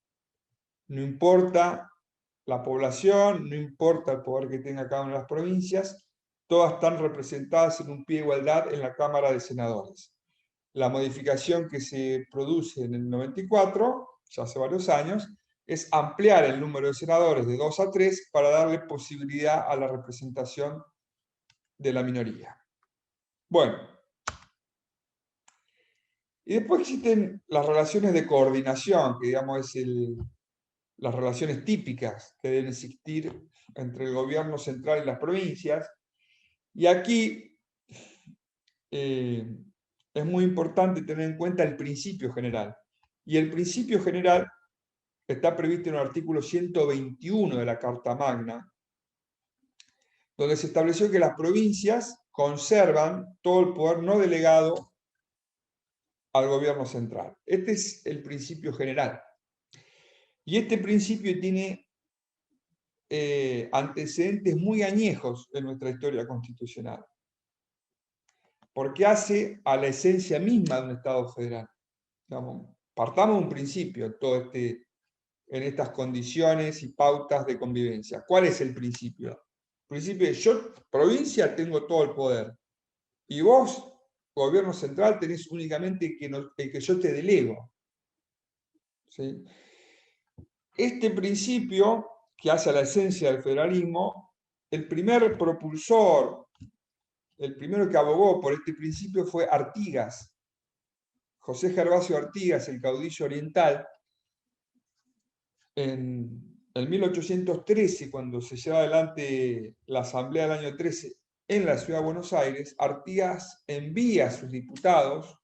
No importa la población, no importa el poder que tenga cada una de las provincias, todas están representadas en un pie de igualdad en la Cámara de Senadores. La modificación que se produce en el 94, ya hace varios años, es ampliar el número de senadores de 2 a 3 para darle posibilidad a la representación de la minoría. Bueno, y después existen las relaciones de coordinación, que digamos es las relaciones típicas que deben existir entre el gobierno central y las provincias. Y aquí es muy importante tener en cuenta el principio general. Y el principio general está previsto en el artículo 121 de la Carta Magna, donde se estableció que las provincias conservan todo el poder no delegado al gobierno central. Este es el principio general. Y este principio tiene antecedentes muy añejos en nuestra historia constitucional, porque hace a la esencia misma de un Estado federal. Digamos, partamos de un principio en estas condiciones y pautas de convivencia. ¿Cuál es el principio? El principio es: yo, provincia, tengo todo el poder, y vos, gobierno central, tenés únicamente que yo te delego. ¿Sí? Este principio, que hace a la esencia del federalismo, el primer propulsor, el primero que abogó por este principio fue Artigas. José Gervasio Artigas, el caudillo oriental, en 1813, cuando se lleva adelante la Asamblea del año 13 en la ciudad de Buenos Aires, Artigas envía a sus diputados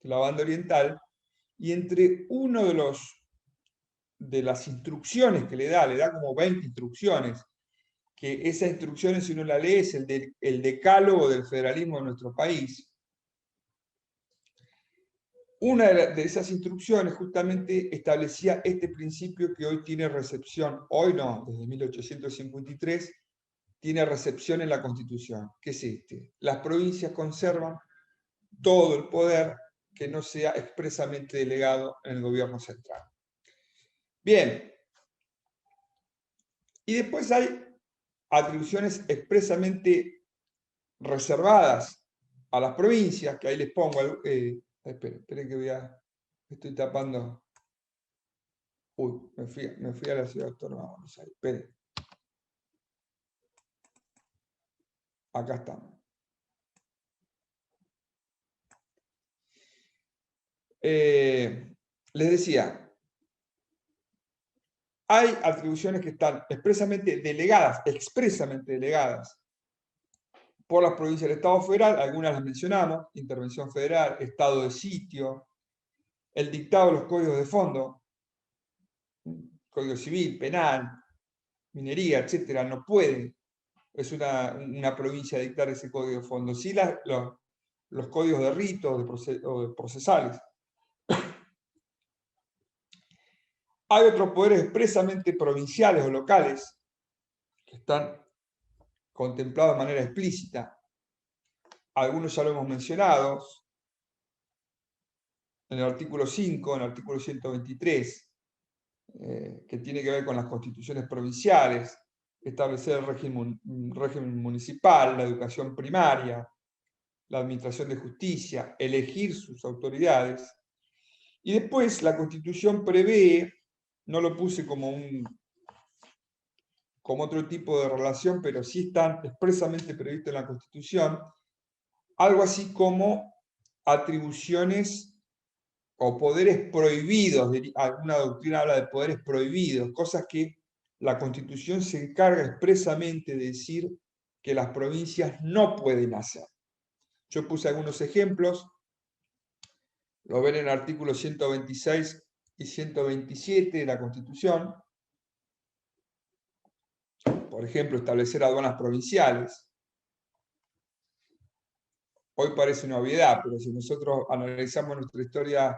de la banda oriental, y entre uno de las instrucciones que le da como 20 instrucciones, que esas instrucciones, si uno la lee, es el decálogo del federalismo de nuestro país. Una de esas instrucciones justamente establecía este principio que hoy tiene recepción, hoy no, desde 1853, tiene recepción en la Constitución, que es este: las provincias conservan todo el poder que no sea expresamente delegado en el gobierno central. Bien, y después hay atribuciones expresamente reservadas a las provincias, que ahí les pongo. Esperen que estoy tapando. Uy, me fui a la ciudad autónoma de Buenos Aires. Esperen. Acá estamos. Les decía, hay atribuciones que están expresamente delegadas por las provincias del Estado federal. Algunas las mencionamos: intervención federal, estado de sitio, el dictado de los códigos de fondo, código civil, penal, minería, etcétera. No puede, es una provincia, dictar ese código de fondo. Sí, los códigos de rito o de procesales. Hay otros poderes expresamente provinciales o locales que están contemplados de manera explícita. Algunos ya lo hemos mencionado en el artículo 5, en el artículo 123, que tiene que ver con las constituciones provinciales, establecer el régimen municipal, la educación primaria, la administración de justicia, elegir sus autoridades. Y después la Constitución prevé, no lo puse como otro tipo de relación, pero sí están expresamente previsto en la Constitución, algo así como atribuciones o poderes prohibidos. Alguna doctrina habla de poderes prohibidos, cosas que la Constitución se encarga expresamente de decir que las provincias no pueden hacer. Yo puse algunos ejemplos, lo ven en el artículo 126 y 127 de la Constitución. Por ejemplo, establecer aduanas provinciales. Hoy parece una obviedad, pero si nosotros analizamos nuestra historia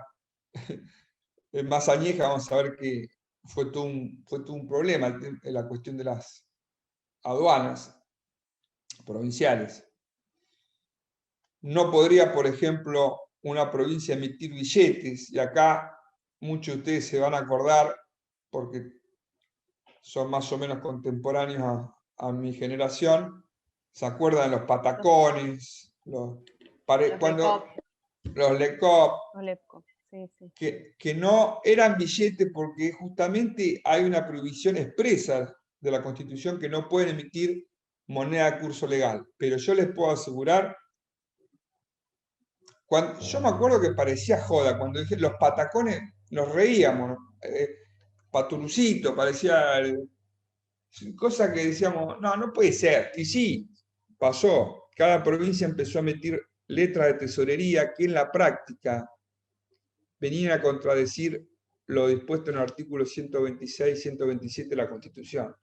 más añeja, vamos a ver que fue todo un problema la cuestión de las aduanas provinciales. no podría, por ejemplo, una provincia emitir billetes, y acá muchos de ustedes se van a acordar, porque son más o menos contemporáneos a mi generación, ¿se acuerdan los patacones? Los Lecop, sí, sí. que no eran billetes porque justamente hay una prohibición expresa de la Constitución que no pueden emitir moneda de curso legal. Pero yo les puedo asegurar, yo me acuerdo que parecía joda, cuando dije los patacones nos reíamos, Paturucito, parecía cosa que decíamos, no, no puede ser. Y sí, pasó. Cada provincia empezó a emitir letras de tesorería que en la práctica venían a contradecir lo dispuesto en el artículo 126 y 127 de la Constitución.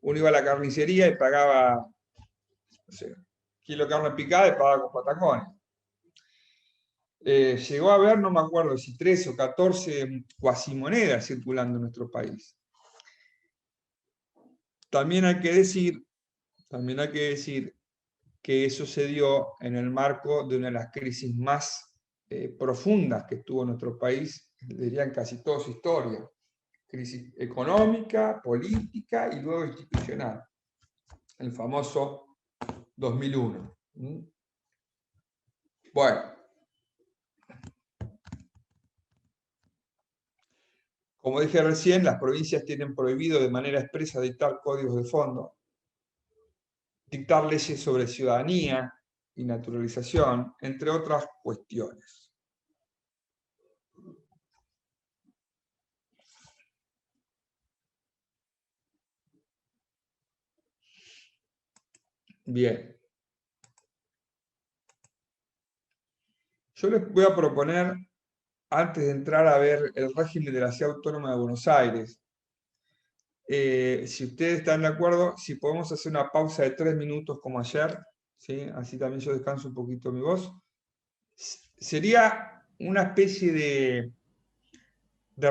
Uno iba a la carnicería y pagaba, no sé, kilo de carne picada y pagaba con patacones. Llegó a haber, no me acuerdo si 13 o 14 cuasimonedas circulando en nuestro país. También hay que decir que eso se dio en el marco de una de las crisis más profundas que tuvo nuestro país, dirían casi toda su historia. Crisis económica, política y luego institucional. El famoso 2001. Bueno. Como dije recién, las provincias tienen prohibido de manera expresa dictar códigos de fondo, dictar leyes sobre ciudadanía y naturalización, entre otras cuestiones. Bien. Yo les voy a proponer, antes de entrar a ver el régimen de la Ciudad Autónoma de Buenos Aires, si ustedes están de acuerdo, si podemos hacer una pausa de 3 minutos como ayer, ¿sí? Así también yo descanso un poquito mi voz. Sería una especie de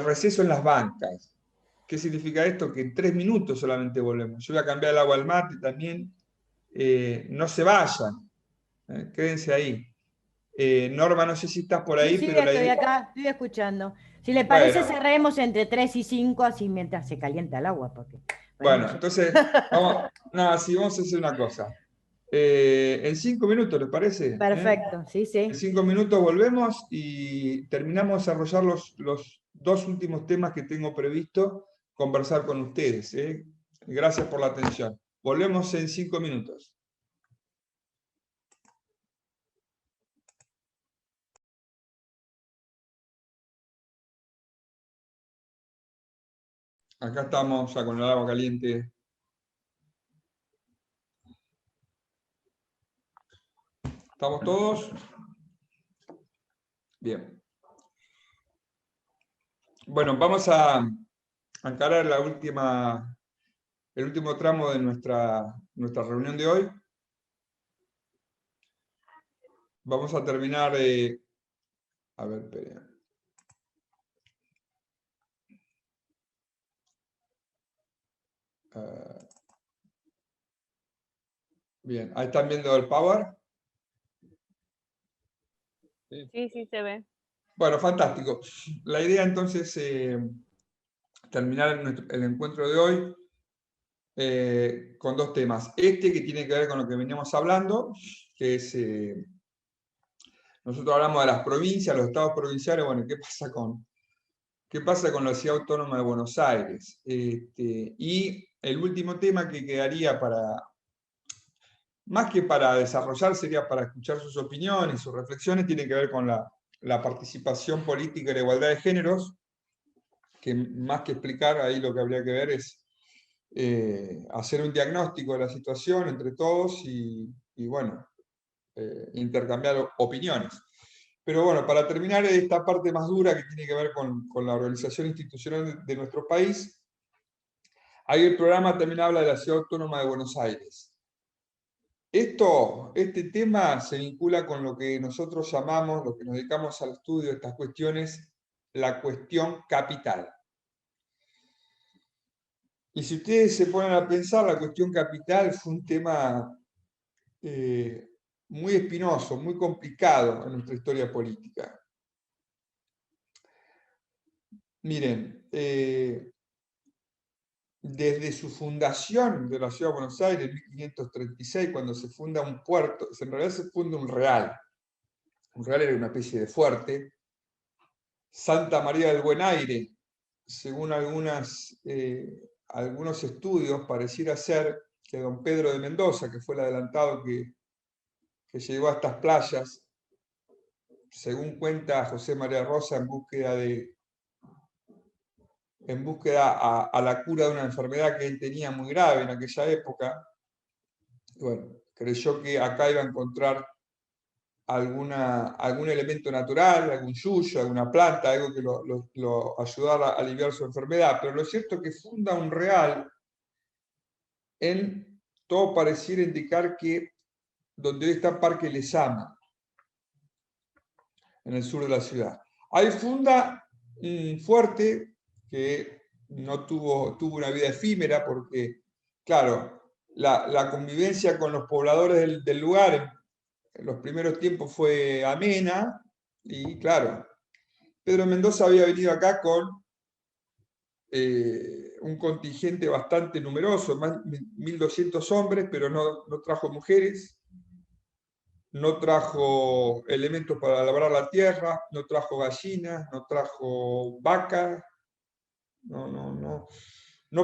receso en las bancas. ¿Qué significa esto? Que en 3 minutos solamente volvemos. Yo voy a cambiar el agua al mate también. No se vayan, quédense ahí. Norma, no sé si estás por ahí, Sí, pero estoy acá, estoy escuchando. Si le parece, cerremos entre 3 y 5, así mientras se calienta el agua. Porque, bueno, entonces, vamos a hacer una cosa. En 5 minutos, ¿les parece? Perfecto, sí. En 5 minutos volvemos y terminamos de desarrollar los 2 últimos temas que tengo previsto conversar con ustedes. Gracias por la atención. Volvemos en 5 minutos. Acá estamos ya con el agua caliente. ¿Estamos todos? Bien. Bueno, vamos a encarar el último tramo de nuestra reunión de hoy. Vamos a terminar... a ver, espera. Bien, ahí están viendo el Power. Sí, se ve. Bueno, fantástico. La idea entonces es terminar el encuentro de hoy con 2 temas. Este que tiene que ver con lo que veníamos hablando, que es, nosotros hablamos de las provincias, los estados provinciales, bueno, ¿qué pasa con la Ciudad Autónoma de Buenos Aires? Y el último tema que quedaría más que para desarrollar, sería para escuchar sus opiniones, sus reflexiones, tiene que ver con la participación política y la igualdad de géneros, que más que explicar, ahí lo que habría que ver es hacer un diagnóstico de la situación entre todos y bueno, intercambiar opiniones. Pero bueno, para terminar esta parte más dura que tiene que ver con la organización institucional de nuestro país, ahí el programa también habla de la Ciudad Autónoma de Buenos Aires. Este tema se vincula con lo que nosotros llamamos, lo que nos dedicamos al estudio de estas cuestiones, la cuestión capital. Y si ustedes se ponen a pensar, la cuestión capital fue un tema muy espinoso, muy complicado en nuestra historia política. Miren, desde su fundación de la Ciudad de Buenos Aires en 1536, cuando se funda un puerto, en realidad se funda un real. Un real era una especie de fuerte. Santa María del Buen Aire, según algunos estudios, pareciera ser que don Pedro de Mendoza, que fue el adelantado que llegó a estas playas, según cuenta José María Rosa, en búsqueda a la cura de una enfermedad que él tenía muy grave en aquella época, bueno, creyó que acá iba a encontrar algún elemento natural, algún yuyo, alguna planta, algo que lo ayudara a aliviar su enfermedad. Pero lo cierto es que funda un real en, todo pareciera indicar que donde hoy está Parque Lezama, en el sur de la ciudad. Ahí funda un fuerte que no tuvo una vida efímera porque, claro, la convivencia con los pobladores del lugar en los primeros tiempos fue amena y, claro, Pedro Mendoza había venido acá con un contingente bastante numeroso, más de 1.200 hombres, pero no trajo mujeres, no trajo elementos para labrar la tierra, no trajo gallinas, no trajo vacas, no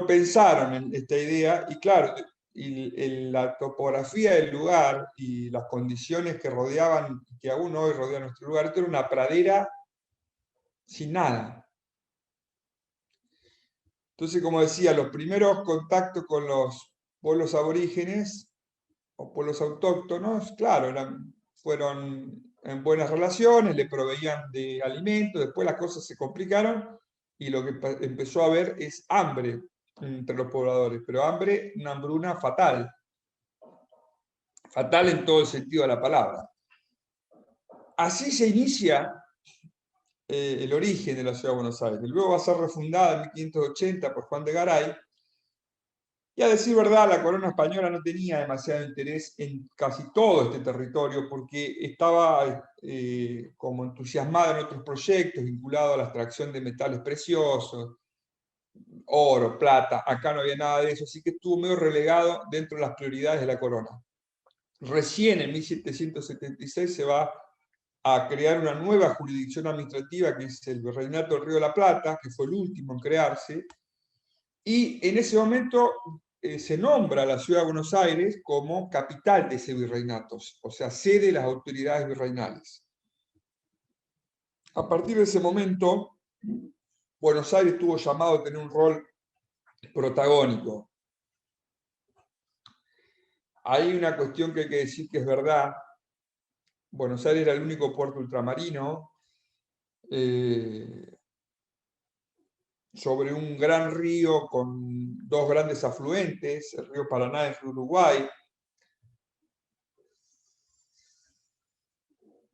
pensaron en esta idea, y claro, la topografía del lugar y las condiciones que rodeaban, que aún hoy rodean nuestro lugar, esto era una pradera sin nada. Entonces, como decía, los primeros contactos con los pueblos aborígenes o pueblos autóctonos, claro, fueron en buenas relaciones, le proveían de alimentos, después las cosas se complicaron y lo que empezó a haber es hambre entre los pobladores, pero hambre, una hambruna fatal. Fatal en todo el sentido de la palabra. Así se inicia el origen de la Ciudad de Buenos Aires. Luego va a ser refundada en 1580 por Juan de Garay. Y a decir verdad, la corona española no tenía demasiado interés en casi todo este territorio porque estaba como entusiasmada en otros proyectos vinculados a la extracción de metales preciosos, oro, plata. Acá no había nada de eso, así que estuvo medio relegado dentro de las prioridades de la corona. Recién en 1776 se va a crear una nueva jurisdicción administrativa que es el Virreinato del Río de la Plata, que fue el último en crearse, y en ese momento se nombra a la Ciudad de Buenos Aires como capital de ese virreinato, o sea, sede de las autoridades virreinales. A partir de ese momento, Buenos Aires tuvo llamado a tener un rol protagónico. Hay una cuestión que hay que decir que es verdad. Buenos Aires era el único puerto ultramarino sobre un gran río con dos grandes afluentes, el río Paraná y el río Uruguay.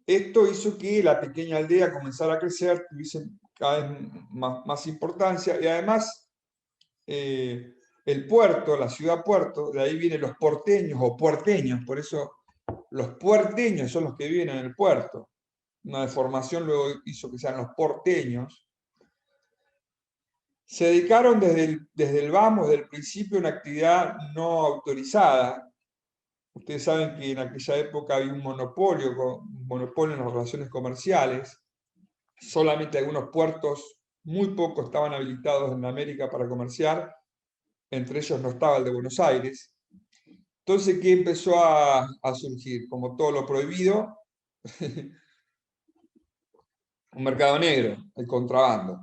Esto hizo que la pequeña aldea comenzara a crecer, tuviese cada vez más importancia, y además el puerto, la ciudad puerto, de ahí vienen los porteños o puerteños, por eso los puerteños son los que viven en el puerto. Una deformación luego hizo que sean los porteños. Se dedicaron desde el principio a una actividad no autorizada. Ustedes saben que en aquella época había un monopolio en las relaciones comerciales. Solamente algunos puertos, muy pocos, estaban habilitados en América para comerciar. Entre ellos no estaba el de Buenos Aires. Entonces, ¿qué empezó a surgir? Como todo lo prohibido, un mercado negro, el contrabando.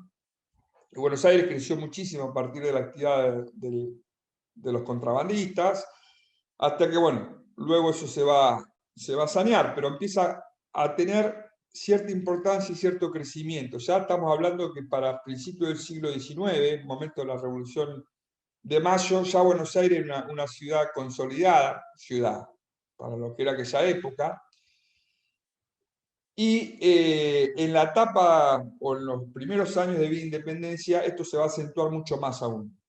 Y Buenos Aires creció muchísimo a partir de la actividad de los contrabandistas, hasta que, bueno, luego eso se va a sanear, pero empieza a tener cierta importancia y cierto crecimiento. Ya estamos hablando que para principios del siglo XIX, momento de la Revolución de Mayo, ya Buenos Aires era una ciudad consolidada, para lo que era aquella época, y en la etapa o en los primeros años de vida de independencia, esto se va a acentuar mucho más aún.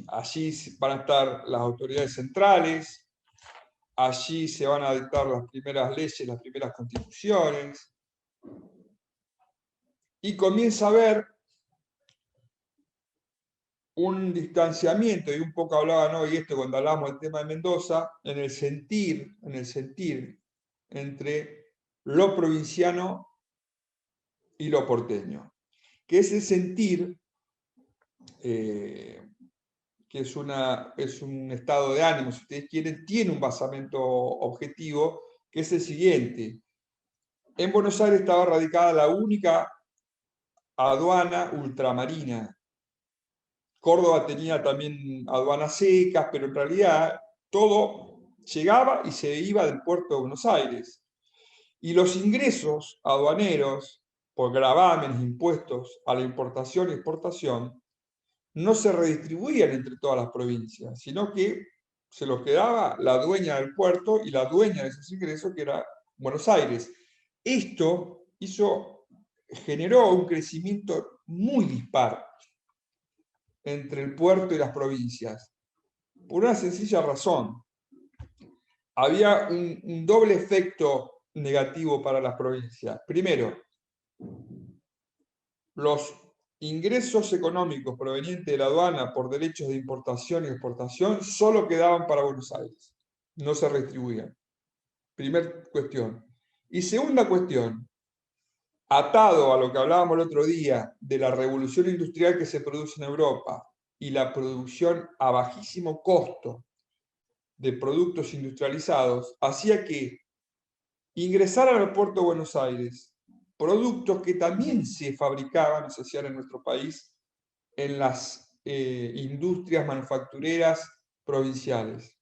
Allí van a estar las autoridades centrales, allí se van a dictar las primeras leyes, las primeras constituciones, y comienza a haber un distanciamiento, y un poco hablaban hoy esto cuando hablábamos del tema de Mendoza, en el sentir entre lo provinciano y lo porteño, que ese sentir, que es un estado de ánimo, si ustedes quieren, tiene un basamento objetivo, que es el siguiente. En Buenos Aires estaba radicada la única aduana ultramarina. Córdoba tenía también aduanas secas, pero en realidad todo llegaba y se iba del puerto de Buenos Aires. Y los ingresos aduaneros por gravámenes, impuestos a la importación y exportación, no se redistribuían entre todas las provincias, sino que se los quedaba la dueña del puerto y la dueña de esos ingresos, que era Buenos Aires. Esto generó un crecimiento muy dispar entre el puerto y las provincias, por una sencilla razón. Había un doble efecto negativo para las provincias. Primero, los ingresos económicos provenientes de la aduana por derechos de importación y exportación solo quedaban para Buenos Aires, no se redistribuían. Primera cuestión. Y segunda cuestión, atado a lo que hablábamos el otro día de la revolución industrial que se produce en Europa y la producción a bajísimo costo de productos industrializados, hacía que ingresaran al puerto de Buenos Aires productos que también se fabricaban y se hacían en nuestro país en las industrias manufactureras provinciales.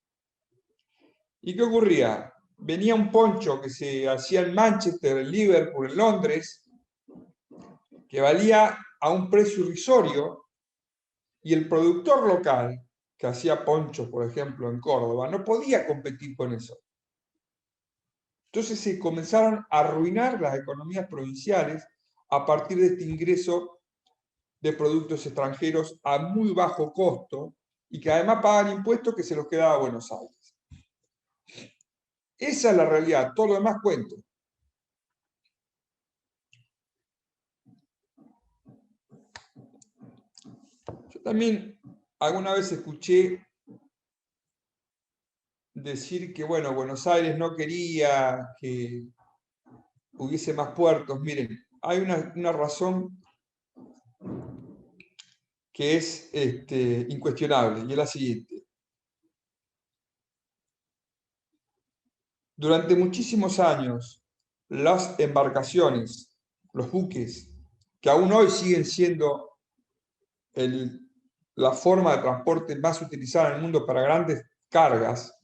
¿Y qué ocurría? Venía un poncho que se hacía en Manchester, en Liverpool, en Londres, que valía a un precio irrisorio, y el productor local, que hacía ponchos, por ejemplo, en Córdoba, no podía competir con eso. Entonces se comenzaron a arruinar las economías provinciales a partir de este ingreso de productos extranjeros a muy bajo costo y que además pagan impuestos que se los quedaba a Buenos Aires. Esa es la realidad, todo lo demás cuento. Yo también alguna vez escuché decir que, bueno, Buenos Aires no quería que hubiese más puertos. Miren, hay una razón que es incuestionable, y es la siguiente. Durante muchísimos años, las embarcaciones, los buques, que aún hoy siguen siendo la forma de transporte más utilizada en el mundo para grandes cargas,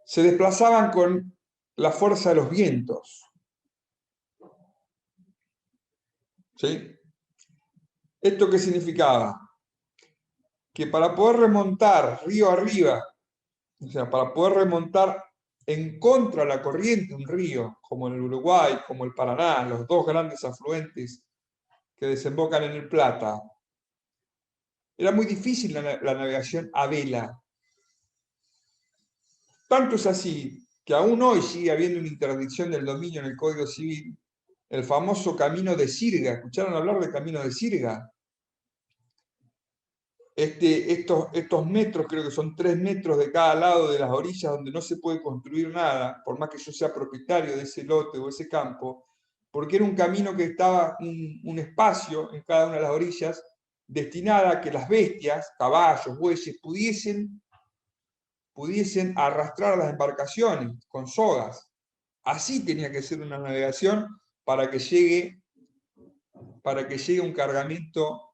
se desplazaban con la fuerza de los vientos. ¿Sí? ¿Esto qué significaba? Que para poder remontar río arriba, o sea, para poder remontar en contra de la corriente un río, como el Uruguay, como el Paraná, los dos grandes afluentes que desembocan en el Plata, era muy difícil la navegación a vela. Tanto es así que aún hoy sigue habiendo una interdicción del dominio en el Código Civil, el famoso Camino de Sirga. ¿Escucharon hablar del Camino de Sirga? Estos metros, creo que son 3 metros de cada lado de las orillas donde no se puede construir nada, por más que yo sea propietario de ese lote o ese campo, porque era un camino que estaba un espacio en cada una de las orillas destinada a que las bestias, caballos, bueyes, pudiesen arrastrar las embarcaciones con sogas. Así tenía que ser una navegación para que llegue un cargamento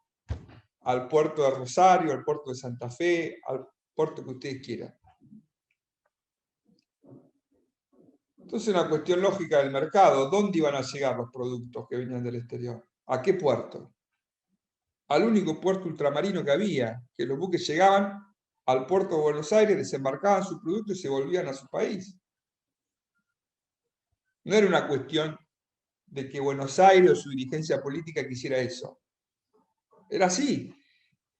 al puerto de Rosario, al puerto de Santa Fe, al puerto que ustedes quieran. Entonces, una cuestión lógica del mercado: ¿dónde iban a llegar los productos que venían del exterior? ¿A qué puerto? Al único puerto ultramarino que había, que los buques llegaban al puerto de Buenos Aires, desembarcaban sus productos y se volvían a su país. No era una cuestión de que Buenos Aires o su dirigencia política quisiera eso. Era así.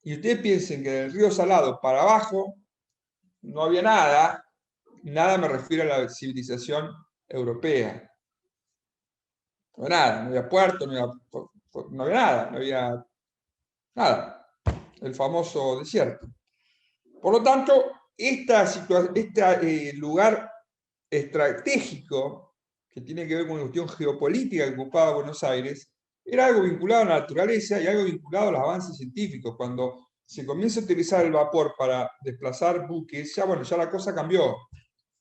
Y ustedes piensen que del río Salado para abajo no había nada. Nada me refiero a la civilización europea. No había nada, no había puerto, no había nada, no había nada. El famoso desierto. Por lo tanto, este lugar estratégico que tiene que ver con la cuestión geopolítica que ocupaba Buenos Aires, era algo vinculado a la naturaleza y algo vinculado a los avances científicos. Cuando se comienza a utilizar el vapor para desplazar buques, ya la cosa cambió.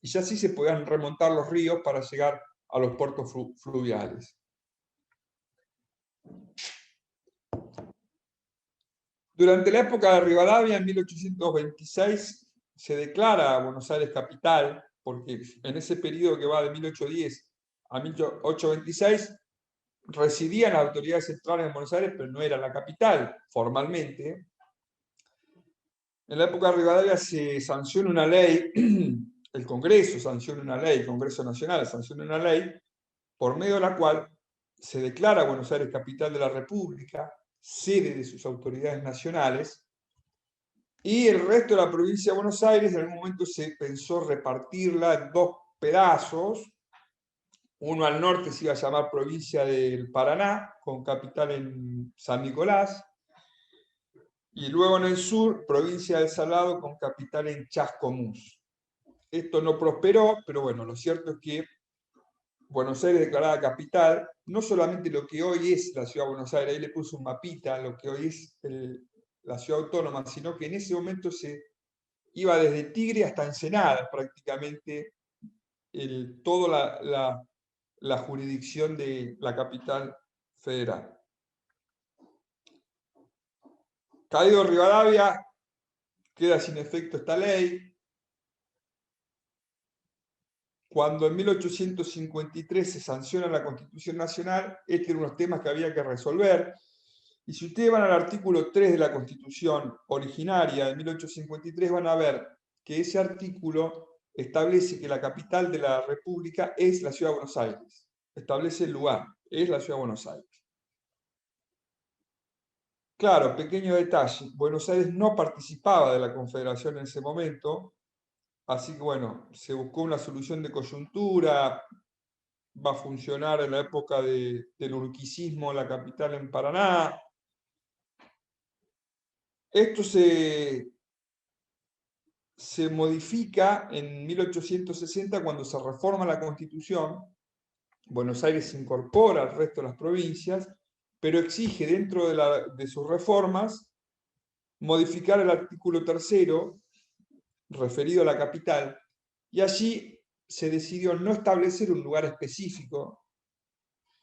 Y ya sí se podían remontar los ríos para llegar a los puertos fluviales. Durante la época de Rivadavia, en 1826, se declara a Buenos Aires capital, porque en ese periodo que va de 1810 a 1826, residían las autoridades centrales en Buenos Aires, pero no era la capital formalmente. En la época de Rivadavia se sanciona una ley, el Congreso sanciona una ley, el Congreso Nacional sanciona una ley, por medio de la cual se declara a Buenos Aires capital de la República, sede de sus autoridades nacionales, y el resto de la provincia de Buenos Aires en algún momento se pensó repartirla en dos pedazos. Uno al norte se iba a llamar provincia del Paraná, con capital en San Nicolás, y luego en el sur, provincia del Salado, con capital en Chascomús. Esto no prosperó, pero bueno, lo cierto es que Buenos Aires declarada capital, no solamente lo que hoy es la ciudad de Buenos Aires, ahí le puse un mapita, lo que hoy es la ciudad autónoma, sino que en ese momento se iba desde Tigre hasta Ensenada, prácticamente toda la jurisdicción de la capital federal. Caído Rivadavia, queda sin efecto esta ley. Cuando en 1853 se sanciona la Constitución Nacional, este era uno de los temas que había que resolver. Y si ustedes van al artículo 3 de la Constitución originaria de 1853, van a ver que ese artículo establece que la capital de la República es la Ciudad de Buenos Aires. Establece el lugar, es la Ciudad de Buenos Aires. Claro, pequeño detalle, Buenos Aires no participaba de la Confederación en ese momento, así que bueno, se buscó una solución de coyuntura, va a funcionar en la época del urquicismo la capital en Paraná. Esto se modifica en 1860 cuando se reforma la Constitución. Buenos Aires se incorpora al resto de las provincias, pero exige dentro de sus reformas modificar el artículo 3º referido a la capital, y allí se decidió no establecer un lugar específico,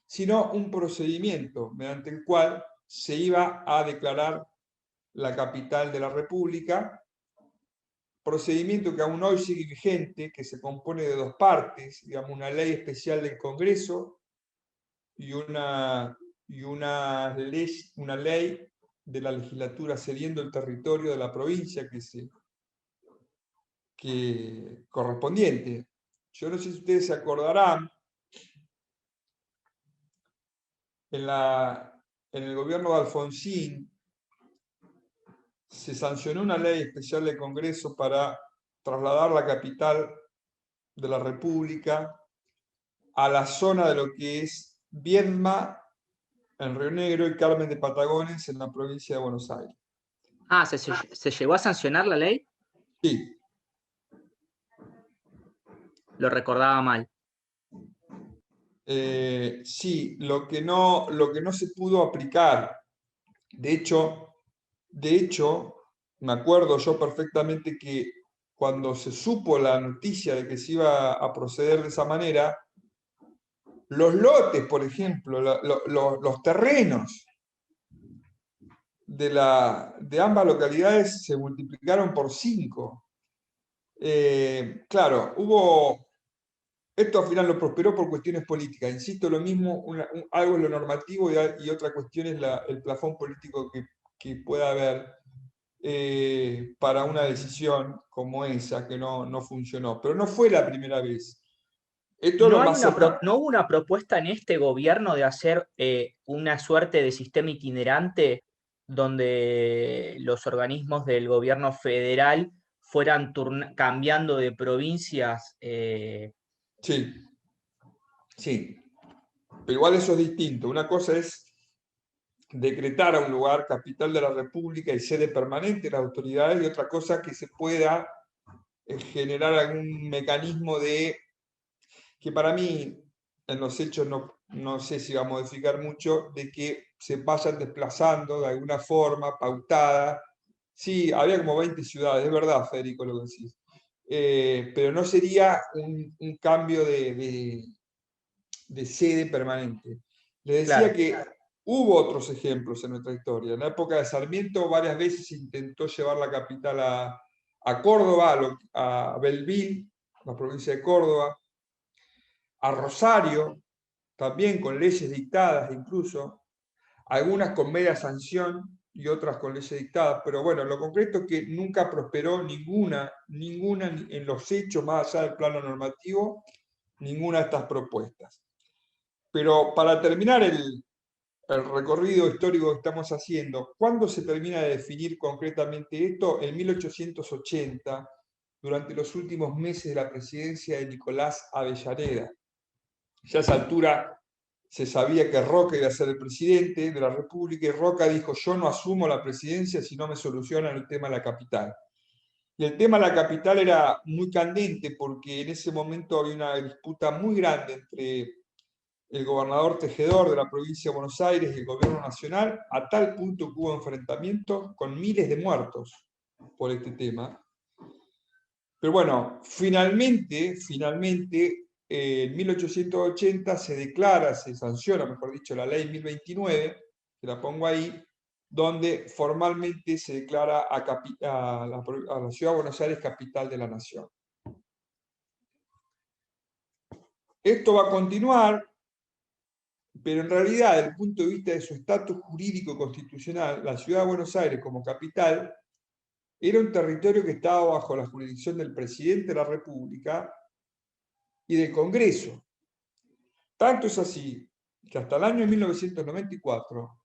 sino un procedimiento mediante el cual se iba a declarar la capital de la República, procedimiento que aún hoy sigue vigente, que se compone de dos partes, digamos, una ley especial del Congreso y una ley de la legislatura cediendo el territorio de la provincia que correspondiente. Yo no sé si ustedes se acordarán, en el gobierno de Alfonsín se sancionó una ley especial del Congreso para trasladar la capital de la República a la zona de lo que es Viedma, en Río Negro, y Carmen de Patagones, en la provincia de Buenos Aires. Ah, ¿se llegó a sancionar la ley? Sí. Lo recordaba mal. Sí, lo que no se pudo aplicar. De hecho, me acuerdo yo perfectamente que cuando se supo la noticia de que se iba a proceder de esa manera, los lotes, por ejemplo, los terrenos de ambas localidades se multiplicaron por 5. Claro, esto al final no prosperó por cuestiones políticas. Insisto, lo mismo, algo es lo normativo y otra cuestión es el plafón político que pueda haber para una decisión como esa, que no funcionó. Pero no fue la primera vez. ¿No hubo una propuesta en este gobierno de hacer una suerte de sistema itinerante donde los organismos del gobierno federal fueran cambiando de provincias. Sí, sí. Pero igual eso es distinto. Una cosa es decretar a un lugar capital de la República y sede permanente de las autoridades, y otra cosa que se pueda generar algún mecanismo de, que para mí en los hechos no sé si va a modificar mucho, de que se vayan desplazando de alguna forma pautada. Sí, había como 20 ciudades, es verdad, Federico, lo que decís. Pero no sería un cambio de sede permanente. Le decía Claro. que hubo otros ejemplos en nuestra historia. En la época de Sarmiento varias veces intentó llevar la capital a Córdoba, a Belville, la provincia de Córdoba, a Rosario, también con leyes dictadas incluso, algunas con media sanción y otras con leyes dictadas, pero bueno, lo concreto es que nunca prosperó ninguna en los hechos, más allá del plano normativo, ninguna de estas propuestas. Pero para terminar el recorrido histórico que estamos haciendo, ¿cuándo se termina de definir concretamente esto? En 1880, durante los últimos meses de la presidencia de Nicolás Avellaneda. Ya a esa altura se sabía que Roca iba a ser el presidente de la República, y Roca dijo: yo no asumo la presidencia si no me solucionan el tema de la capital. Y el tema de la capital era muy candente porque en ese momento había una disputa muy grande entre el gobernador Tejedor de la provincia de Buenos Aires y el gobierno nacional, a tal punto que hubo enfrentamientos con miles de muertos por este tema. Pero bueno, finalmente, en 1880 se declara, se sanciona, mejor dicho, la ley 1029, que la pongo ahí, donde formalmente se declara a la ciudad de Buenos Aires capital de la nación. Esto va a continuar, pero en realidad, desde el punto de vista de su estatus jurídico constitucional, la ciudad de Buenos Aires como capital era un territorio que estaba bajo la jurisdicción del presidente de la República y del Congreso. Tanto es así que hasta el año 1994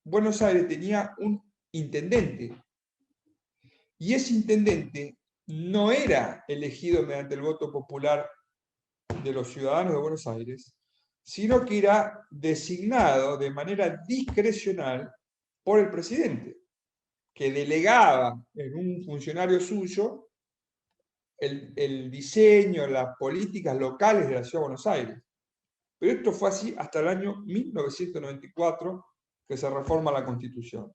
Buenos Aires tenía un intendente, y ese intendente no era elegido mediante el voto popular de los ciudadanos de Buenos Aires, sino que era designado de manera discrecional por el presidente, que delegaba en un funcionario suyo el diseño, las políticas locales de la ciudad de Buenos Aires. Pero esto fue así hasta el año 1994, que se reforma la Constitución.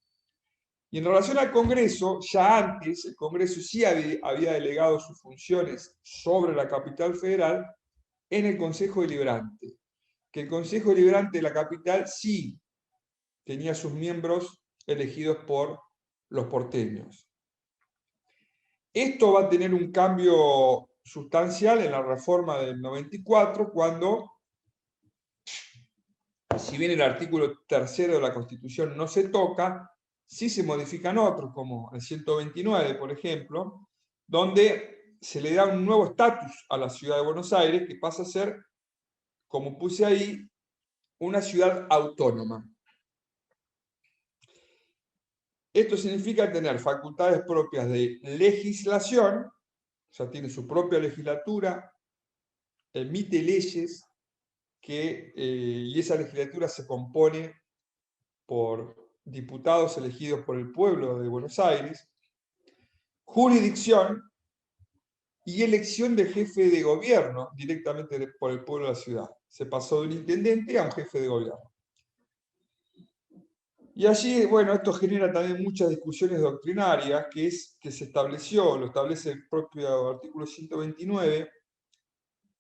Y en relación al Congreso, ya antes el Congreso sí había delegado sus funciones sobre la capital federal en el Consejo Deliberante, que el Consejo Deliberante de la capital sí tenía sus miembros elegidos por los porteños. Esto va a tener un cambio sustancial en la reforma del 94, cuando, si bien el artículo 3 de la Constitución no se toca, sí se modifican otros, como el 129, por ejemplo, donde se le da un nuevo estatus a la ciudad de Buenos Aires, que pasa a ser, como puse ahí, una ciudad autónoma. Esto significa tener facultades propias de legislación, o sea, tiene su propia legislatura, emite leyes, y esa legislatura se compone por diputados elegidos por el pueblo de Buenos Aires, jurisdicción y elección de jefe de gobierno directamente por el pueblo de la ciudad. Se pasó de un intendente a un jefe de gobierno. Y allí, bueno, esto genera también muchas discusiones doctrinarias, que se estableció, lo establece el propio artículo 129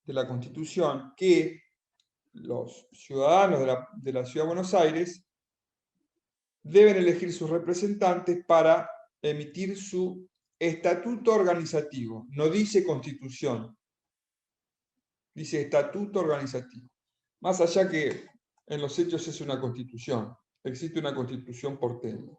de la Constitución, que los ciudadanos de la ciudad de Buenos Aires deben elegir sus representantes para emitir su estatuto organizativo. No dice constitución, dice estatuto organizativo. Más allá que en los hechos es una constitución. Existe una constitución porteña.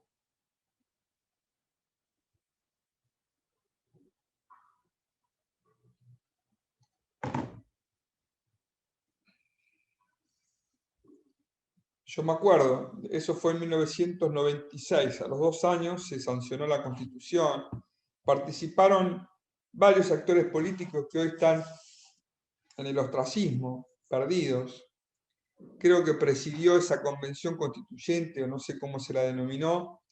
Yo me acuerdo, eso fue en 1996, a los 2 años se sancionó la Constitución, participaron varios actores políticos que hoy están en el ostracismo, perdidos. Creo que presidió esa convención constituyente, o no sé cómo se la denominó,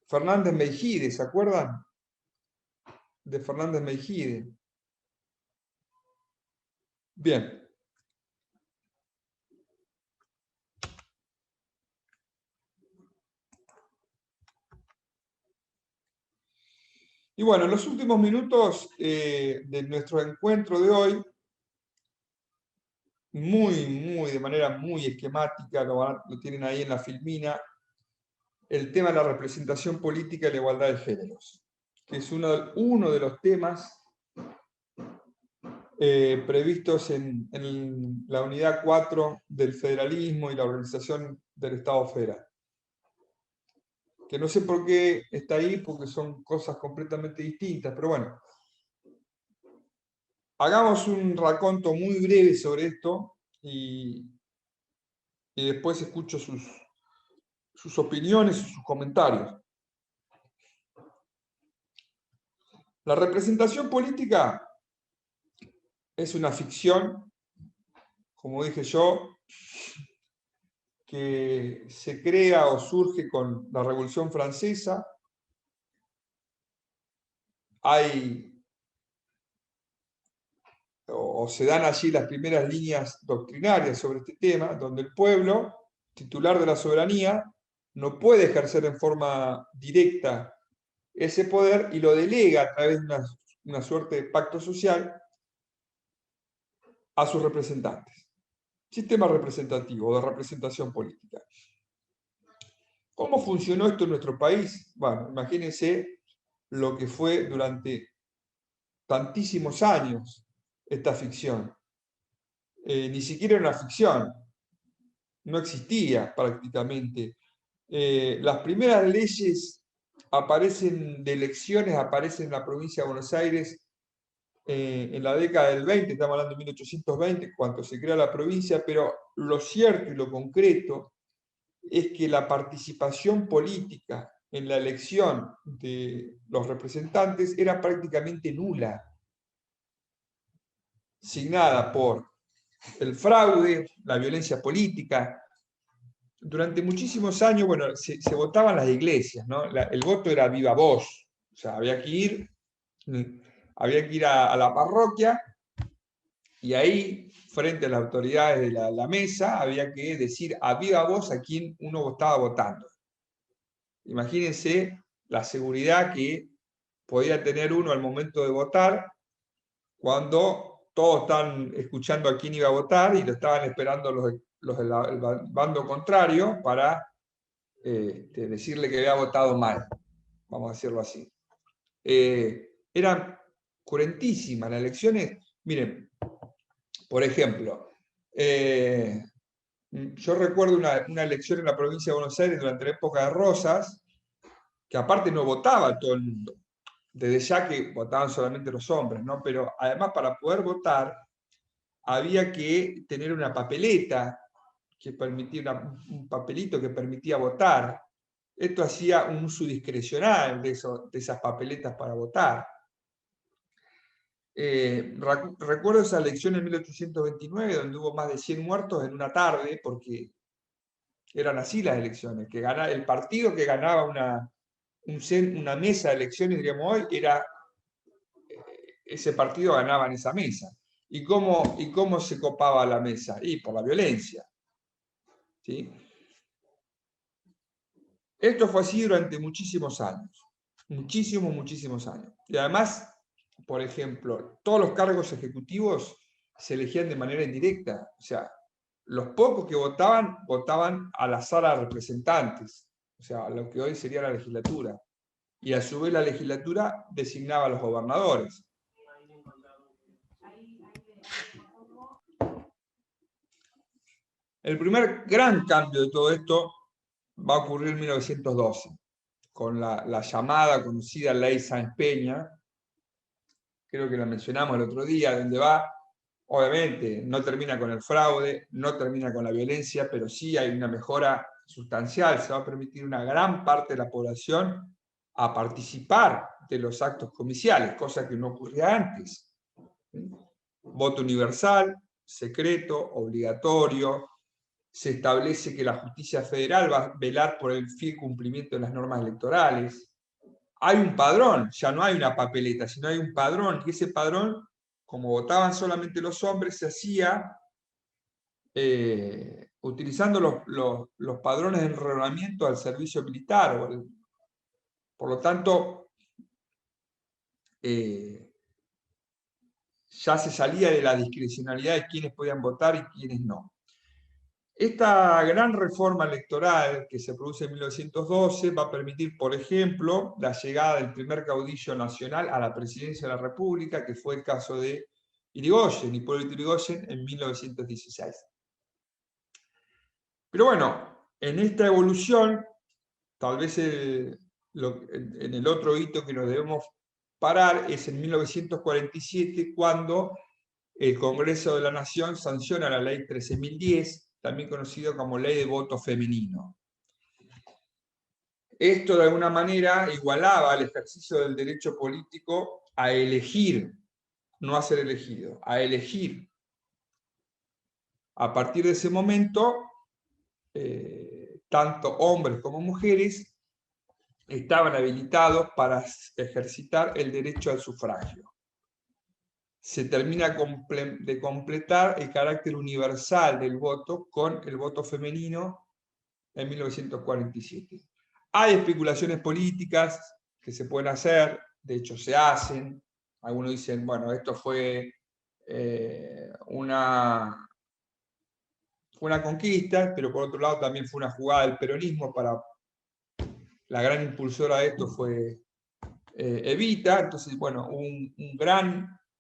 Fernández Meijide, ¿se acuerdan? De Fernández Meijide. Bien. Y bueno, en los últimos minutos de nuestro encuentro de hoy, de manera muy esquemática, lo tienen ahí en la filmina, el tema de la representación política y la igualdad de géneros, que es uno de los temas previstos en la unidad 4 del federalismo y la organización del Estado federal. Que no sé por qué está ahí, porque son cosas completamente distintas, pero bueno. Hagamos un raconto muy breve sobre esto y después escucho sus opiniones y sus comentarios. La representación política es una ficción, como dije yo, que se crea o surge con la Revolución Francesa. Se dan allí las primeras líneas doctrinarias sobre este tema, donde el pueblo, titular de la soberanía, no puede ejercer en forma directa ese poder y lo delega a través de una suerte de pacto social a sus representantes. Sistema representativo, de representación política. ¿Cómo funcionó esto en nuestro país? Bueno, imagínense lo que fue durante tantísimos años esta ficción. Ni siquiera era una ficción, no existía prácticamente. Las primeras leyes de elecciones aparecen en la provincia de Buenos Aires en la década del 20, estamos hablando de 1820, cuando se crea la provincia, pero lo cierto y lo concreto es que la participación política en la elección de los representantes era prácticamente nula, signada por el fraude, la violencia política. Durante muchísimos años, bueno, se votaban las iglesias, ¿no? El voto era viva voz, o sea, había que ir a la parroquia y ahí, frente a las autoridades de la mesa, había que decir a viva voz a quién uno estaba votando. Imagínense la seguridad que podía tener uno al momento de votar, cuando todos están escuchando a quién iba a votar y lo estaban esperando los del bando contrario para decirle que había votado mal, vamos a decirlo así. Eran curentísimas las elecciones. Miren, por ejemplo, yo recuerdo una elección en la provincia de Buenos Aires durante la época de Rosas, que aparte no votaba todo el mundo. Desde ya que votaban solamente los hombres, ¿no? Pero además para poder votar había que tener una papeleta que permitía, un papelito que permitía votar. Esto hacía un uso discrecional de esas papeletas para votar. Recuerdo esa elección en 1829, donde hubo más de 100 muertos en una tarde, porque eran así las elecciones, que el partido que ganaba una mesa de elecciones, diríamos hoy, ese partido ganaba en esa mesa. ¿Y cómo se copaba la mesa? Y por la violencia. ¿Sí? Esto fue así durante muchísimos años. Muchísimos años. Y además, por ejemplo, todos los cargos ejecutivos se elegían de manera indirecta. O sea, los pocos que votaban a la sala de representantes. O sea, lo que hoy sería la legislatura. Y a su vez la legislatura designaba a los gobernadores. El primer gran cambio de todo esto va a ocurrir en 1912, con la llamada, conocida Ley Sáenz Peña, creo que la mencionamos el otro día, donde obviamente, no termina con el fraude, no termina con la violencia, pero sí hay una mejora sustancial, se va a permitir a una gran parte de la población a participar de los actos comiciales, cosa que no ocurría antes. Voto universal, secreto, obligatorio. Se establece que la justicia federal va a velar por el fiel cumplimiento de las normas electorales. Hay un padrón, ya no hay una papeleta, sino hay un padrón, y ese padrón, como votaban solamente los hombres, se hacía utilizando los padrones de enrolamiento al servicio militar. Por lo tanto, ya se salía de la discrecionalidad de quiénes podían votar y quiénes no. Esta gran reforma electoral que se produce en 1912 va a permitir, por ejemplo, la llegada del primer caudillo nacional a la presidencia de la República, que fue el caso de Irigoyen, Hipólito Yrigoyen, en 1916. Pero bueno, en esta evolución, tal vez en el otro hito que nos debemos parar es en 1947, cuando el Congreso de la Nación sanciona la Ley 13.010, también conocido como Ley de Voto Femenino. Esto de alguna manera igualaba el ejercicio del derecho político a elegir, no a ser elegido, a elegir. A partir de ese momento, tanto hombres como mujeres estaban habilitados para ejercitar el derecho al sufragio. Se termina de completar el carácter universal del voto con el voto femenino en 1947. Hay especulaciones políticas que se pueden hacer, de hecho se hacen. Algunos dicen, bueno, esto fue una conquista, pero por otro lado también fue una jugada del peronismo para... La gran impulsora de esto fue Evita. Entonces, bueno,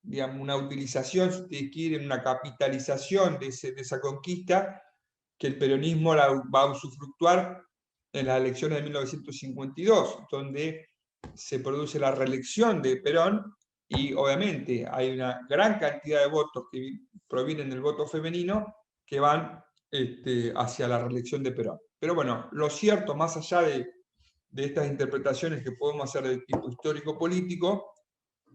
digamos, una utilización, si ustedes quieren, una capitalización de esa conquista, que el peronismo va a usufructuar en las elecciones de 1952, donde se produce la reelección de Perón, y obviamente hay una gran cantidad de votos que provienen del voto femenino que van hacia la reelección de Perón. Pero bueno, lo cierto, más allá de estas interpretaciones que podemos hacer de tipo histórico-político,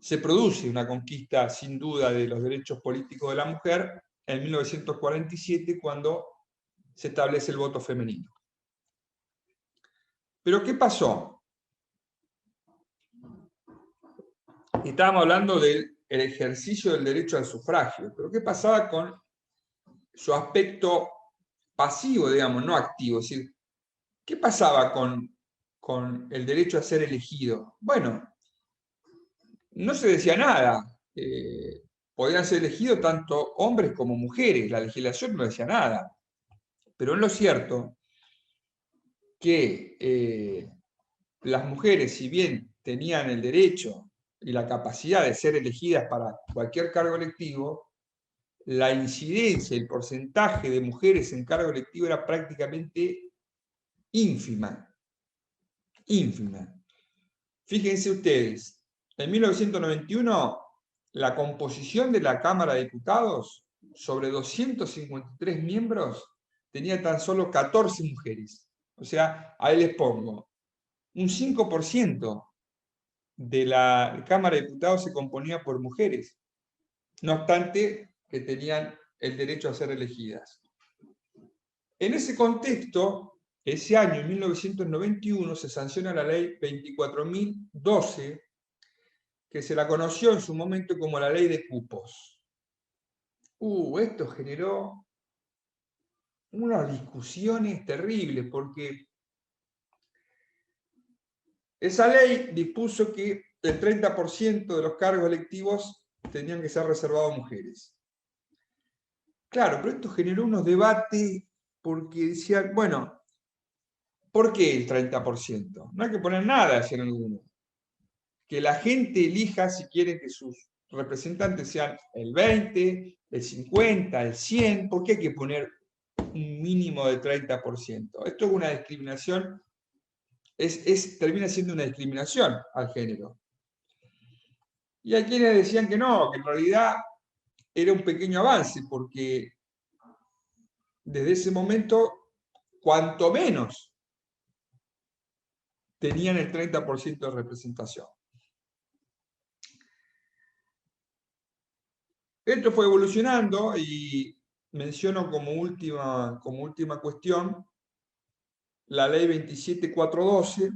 se produce una conquista sin duda de los derechos políticos de la mujer en 1947, cuando se establece el voto femenino. ¿Pero qué pasó? Estábamos hablando del ejercicio del derecho al sufragio, pero ¿qué pasaba con su aspecto pasivo, digamos, no activo? Es decir, ¿qué pasaba con el derecho a ser elegido? Bueno, no se decía nada. Podían ser elegidos tanto hombres como mujeres. La legislación no decía nada. Pero es lo cierto que las mujeres, si bien tenían el derecho y la capacidad de ser elegidas para cualquier cargo electivo, la incidencia, el porcentaje de mujeres en cargo electivo era prácticamente ínfima. Ínfima. Fíjense ustedes, en 1991, la composición de la Cámara de Diputados, sobre 253 miembros, tenía tan solo 14 mujeres. O sea, ahí les pongo, un 5% de la Cámara de Diputados se componía por mujeres, no obstante que tenían el derecho a ser elegidas. En ese contexto, ese año, en 1991, se sanciona la ley 24.012, que se la conoció en su momento como la ley de cupos. Esto generó unas discusiones terribles, porque esa ley dispuso que el 30% de los cargos electivos tenían que ser reservados a mujeres. Claro, pero esto generó unos debates, porque decían, bueno, ¿por qué el 30%? No hay que poner nada, decían algunos. Que la gente elija si quiere que sus representantes sean el 20, el 50, el 100, ¿por qué hay que poner un mínimo de 30%? Esto es una discriminación, termina siendo una discriminación al género. Y hay quienes decían que no, que en realidad era un pequeño avance, porque desde ese momento, cuanto menos tenían el 30% de representación. Esto fue evolucionando y menciono como última cuestión la ley 27412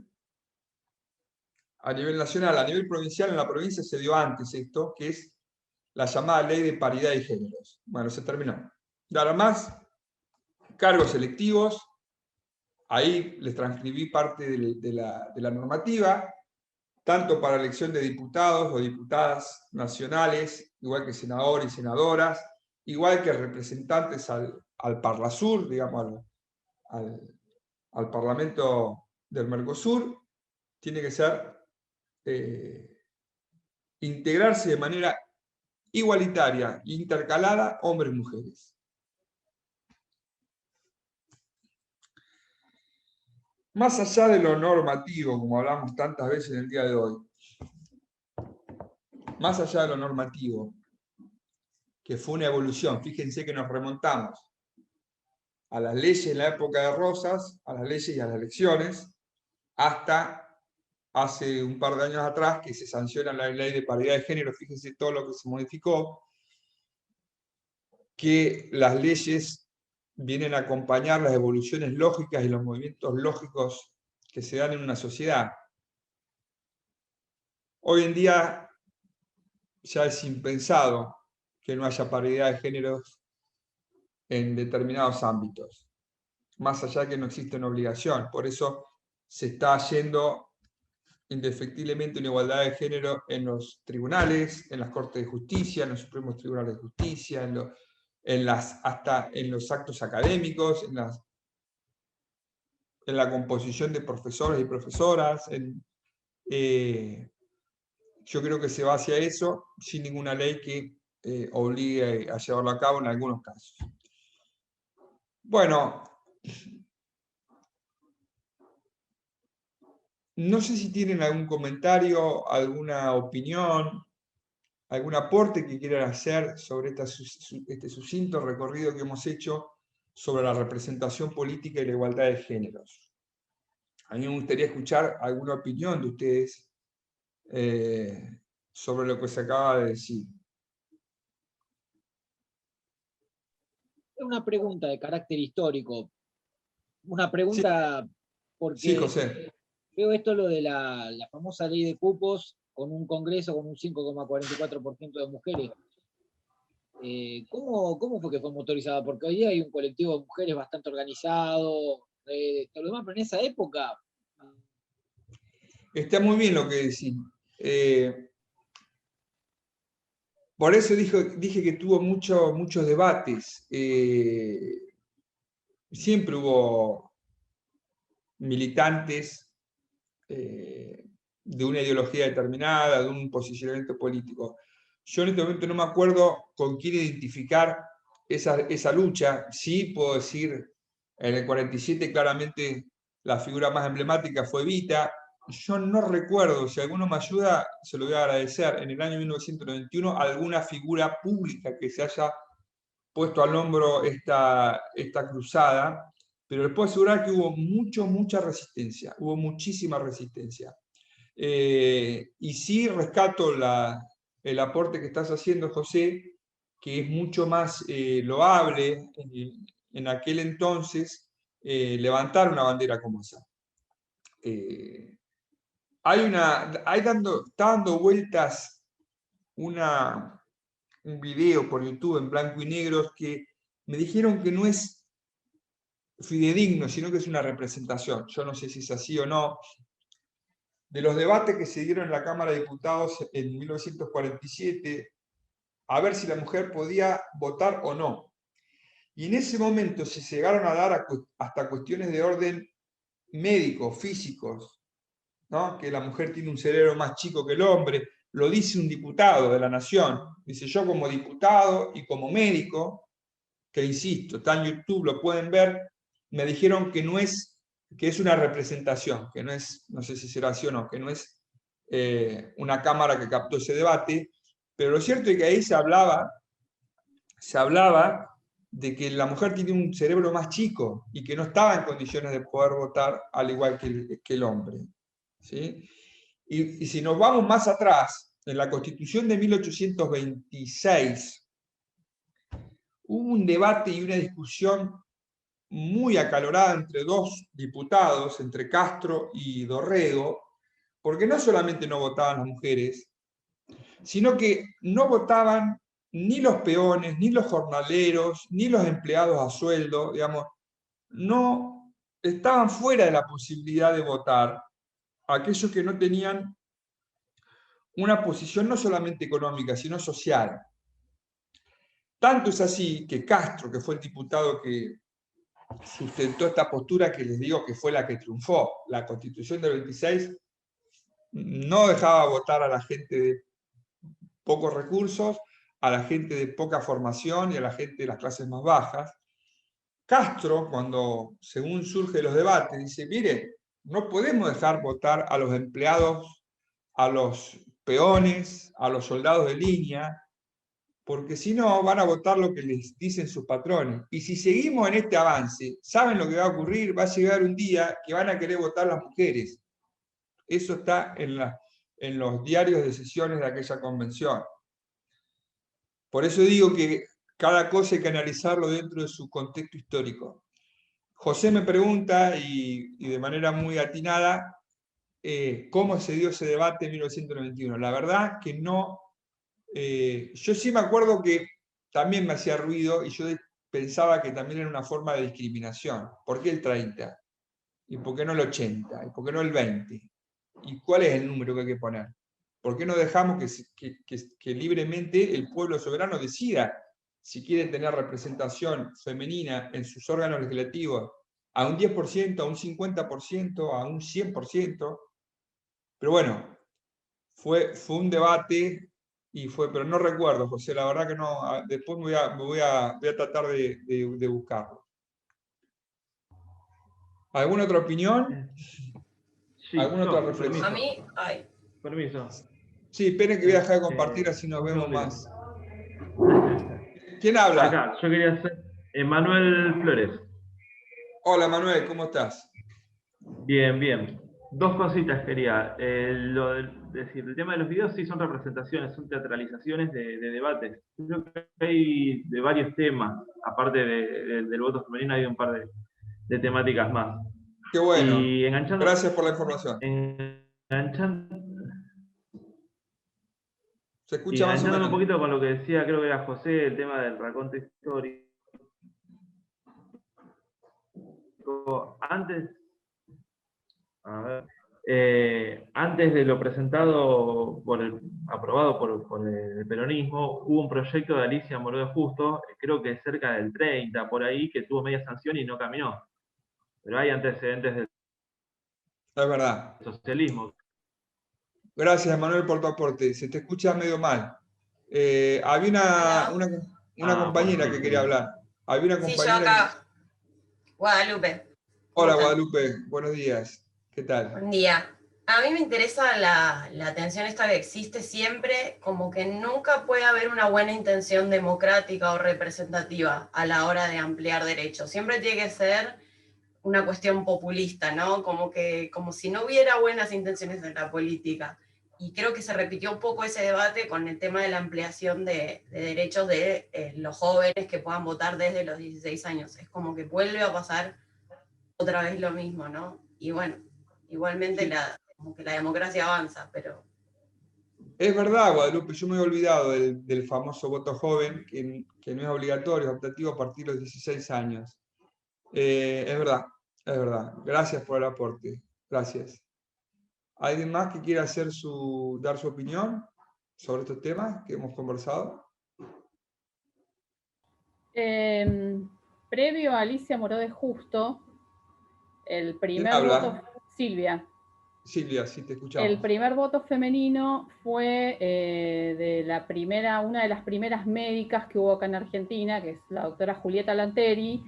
a nivel nacional. A nivel provincial, en la provincia se dio antes esto, que es la llamada ley de paridad de géneros. Bueno, se terminó. Y ahora más, cargos selectivos, ahí les transcribí parte de la normativa, tanto para elección de diputados o diputadas nacionales, igual que senadores y senadoras, igual que representantes al Parlasur, digamos, al Parlamento del Mercosur, tiene que ser integrarse de manera igualitaria, intercalada, hombres y mujeres. Más allá de lo normativo, como hablamos tantas veces en el día de hoy, más allá de lo normativo, que fue una evolución, fíjense que nos remontamos a las leyes en la época de Rosas, a las leyes y a las elecciones, hasta hace un par de años atrás que se sanciona la ley de paridad de género, fíjense todo lo que se modificó, que las leyes vienen a acompañar las evoluciones lógicas y los movimientos lógicos que se dan en una sociedad. Hoy en día ya es impensado que no haya paridad de géneros en determinados ámbitos, más allá de que no existe una obligación. Por eso se está yendo indefectiblemente una igualdad de género en los tribunales, en las Cortes de Justicia, en los Supremos Tribunales de Justicia, hasta en los actos académicos, en la composición de profesores y profesoras. Yo creo que se va hacia eso sin ninguna ley que obligue a llevarlo a cabo en algunos casos. Bueno, no sé si tienen algún comentario, alguna opinión, algún aporte que quieran hacer sobre este sucinto recorrido que hemos hecho sobre la representación política y la igualdad de géneros. A mí me gustaría escuchar alguna opinión de ustedes sobre lo que se acaba de decir. Una pregunta de carácter histórico. Una pregunta sí. Porque sí, José. Veo esto lo de la famosa ley de cupos con un Congreso con un 5,44% de mujeres. ¿Cómo fue que fue motorizada? Porque hoy día hay un colectivo de mujeres bastante organizado, todo lo demás, pero en esa época... Está muy bien lo que decís. Por eso dije que tuvo muchos debates. Siempre hubo militantes de una ideología determinada, de un posicionamiento político. Yo en este momento no me acuerdo con quién identificar esa lucha. Sí puedo decir, en el 47 claramente la figura más emblemática fue Evita. Yo no recuerdo, si alguno me ayuda, se lo voy a agradecer, en el año 1991 alguna figura pública que se haya puesto al hombro esta cruzada, pero les puedo asegurar que hubo mucha resistencia, hubo muchísima resistencia. Y sí rescato el aporte que estás haciendo, José, que es mucho más loable en aquel entonces levantar una bandera como esa. Está dando vueltas un video por YouTube en blanco y negro que me dijeron que no es fidedigno, sino que es una representación. Yo no sé si es así o no. De los debates que se dieron en la Cámara de Diputados en 1947, a ver si la mujer podía votar o no. Y en ese momento se llegaron a dar hasta cuestiones de orden médico, físicos, ¿no? Que la mujer tiene un cerebro más chico que el hombre. Lo dice un diputado de la Nación. Dice: yo como diputado y como médico, que insisto, está en YouTube, lo pueden ver, me dijeron que es una representación, que no es, no sé si será así o no, que no es una cámara que captó ese debate, pero lo cierto es que ahí se hablaba de que la mujer tiene un cerebro más chico y que no estaba en condiciones de poder votar al igual que el hombre. ¿Sí? Y si nos vamos más atrás, en la Constitución de 1826, hubo un debate y una discusión muy acalorada entre dos diputados, entre Castro y Dorrego, porque no solamente no votaban las mujeres, sino que no votaban ni los peones, ni los jornaleros, ni los empleados a sueldo, digamos, no estaban fuera de la posibilidad de votar aquellos que no tenían una posición no solamente económica, sino social. Tanto es así que Castro, que fue el diputado que sustentó esta postura que les digo que fue la que triunfó, la Constitución del 26, no dejaba votar a la gente de pocos recursos, a la gente de poca formación y a la gente de las clases más bajas. Castro, cuando según surge los debates, dice, mire, no podemos dejar votar a los empleados, a los peones, a los soldados de línea, porque si no van a votar lo que les dicen sus patrones. Y si seguimos en este avance, ¿saben lo que va a ocurrir? Va a llegar un día que van a querer votar las mujeres. Eso está en los diarios de sesiones de aquella convención. Por eso digo que cada cosa hay que analizarlo dentro de su contexto histórico. José me pregunta, y de manera muy atinada, cómo se dio ese debate en 1991. La verdad que no... yo sí me acuerdo que también me hacía ruido y yo pensaba que también era una forma de discriminación. ¿Por qué el 30? ¿Y por qué no el 80? ¿Y por qué no el 20? ¿Y cuál es el número que hay que poner? ¿Por qué no dejamos que libremente el pueblo soberano decida si quiere tener representación femenina en sus órganos legislativos a un 10%, a un 50%, a un 100%? Pero bueno, fue un debate pero no recuerdo, José, la verdad que no. Después voy a tratar de buscarlo. ¿Alguna otra opinión? Sí, ¿Alguna otra reflexión? A mí, permiso. Sí, esperen que voy a dejar de compartir, así nos vemos más. ¿Quién habla? Acá, yo quería hacer Manuel Flores. Hola Manuel, ¿cómo estás? Bien, bien. Dos cositas quería. Decir, el tema de los videos sí son representaciones, son teatralizaciones de debates. Creo que hay de varios temas, aparte del voto femenino, hay un par de temáticas más. Qué bueno. Y enganchando, gracias por la información. Se escucha más o menos. Un poquito con lo que decía, creo que era José, el tema del raconto histórico. Antes de lo presentado, aprobado por el peronismo, hubo un proyecto de Alicia Moró de Justo, creo que cerca del 30, por ahí, que tuvo media sanción y no caminó. Pero hay antecedentes del socialismo. Gracias, Manuel, por tu aporte. Se te escucha medio mal. Había una compañera que quería hablar. Había una compañera. Sí, yo acá. Guadalupe. Hola, Guadalupe. Buenos días. ¿Qué tal? Buen día. A mí me interesa la tensión esta que existe siempre, como que nunca puede haber una buena intención democrática o representativa a la hora de ampliar derechos. Siempre tiene que ser una cuestión populista, ¿no? Como si no hubiera buenas intenciones en la política. Y creo que se repitió un poco ese debate con el tema de la ampliación de derechos de los jóvenes que puedan votar desde los 16 años. Es como que vuelve a pasar otra vez lo mismo, ¿no? Y bueno, igualmente como que la democracia avanza, pero... Es verdad, Guadalupe, yo me he olvidado del famoso voto joven, que no es obligatorio, es optativo a partir de los 16 años. Es verdad. Gracias por el aporte. Gracias. ¿Alguien más que quiera dar su opinión sobre estos temas que hemos conversado? Previo a Alicia Moró de Justo, el primer voto... Silvia. Silvia, sí, te escuchamos. El primer voto femenino fue una de las primeras médicas que hubo acá en Argentina, que es la doctora Julieta Lanteri,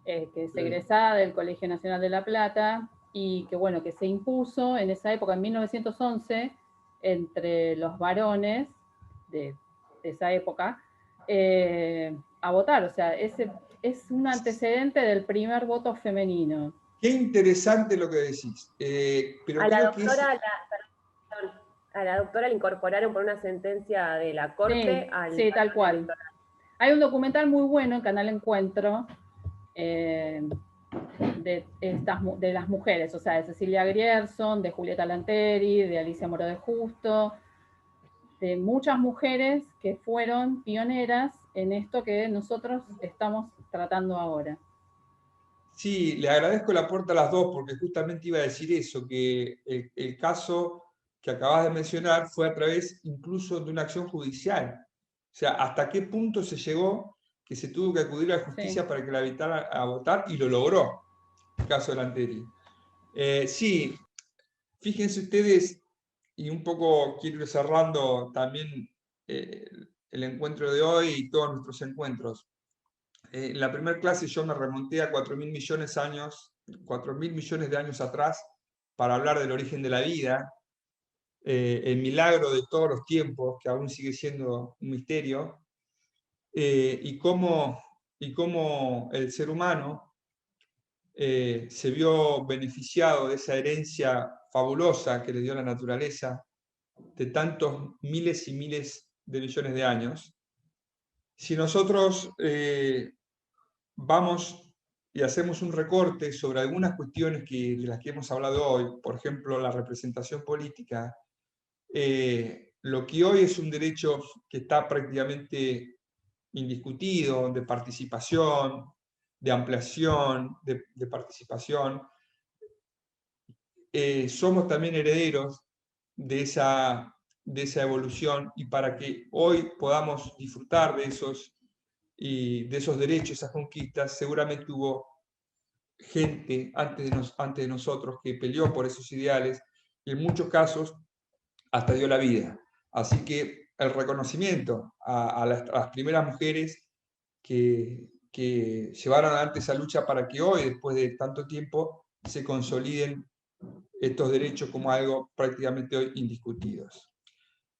que es egresada del Colegio Nacional de La Plata, y que se impuso en esa época, en 1911, entre los varones de esa época, a votar. O sea, ese es un antecedente del primer voto femenino. Qué interesante lo que decís. Pero a la doctora le incorporaron por una sentencia de la Corte. Sí, tal cual. Hay un documental muy bueno en Canal Encuentro de las mujeres, o sea, de Cecilia Grierson, de Julieta Lanteri, de Alicia Moro de Justo, de muchas mujeres que fueron pioneras en esto que nosotros estamos tratando ahora. Sí, le agradezco el aporte a las dos, porque justamente iba a decir eso, que el caso que acabas de mencionar fue a través incluso de una acción judicial. O sea, hasta qué punto se llegó que se tuvo que acudir a la justicia para que la invitara a votar, y lo logró, el caso de Lanteri. Sí, fíjense ustedes, y un poco quiero ir cerrando también el encuentro de hoy y todos nuestros encuentros. En la primera clase yo me remonté a 4.000 millones de años atrás para hablar del origen de la vida, el milagro de todos los tiempos, que aún sigue siendo un misterio, y cómo el ser humano se vio beneficiado de esa herencia fabulosa que le dio la naturaleza de tantos miles y miles de millones de años. Si nosotros vamos y hacemos un recorte sobre algunas cuestiones de las que hemos hablado hoy, por ejemplo, la representación política, lo que hoy es un derecho que está prácticamente indiscutido, de participación, de ampliación, de participación, somos también herederos de esa evolución, y para que hoy podamos disfrutar de esos derechos, esas conquistas, seguramente hubo gente antes de nosotros que peleó por esos ideales, y en muchos casos hasta dio la vida. Así que el reconocimiento a las primeras mujeres que llevaron adelante esa lucha para que hoy, después de tanto tiempo, se consoliden estos derechos como algo prácticamente hoy indiscutidos.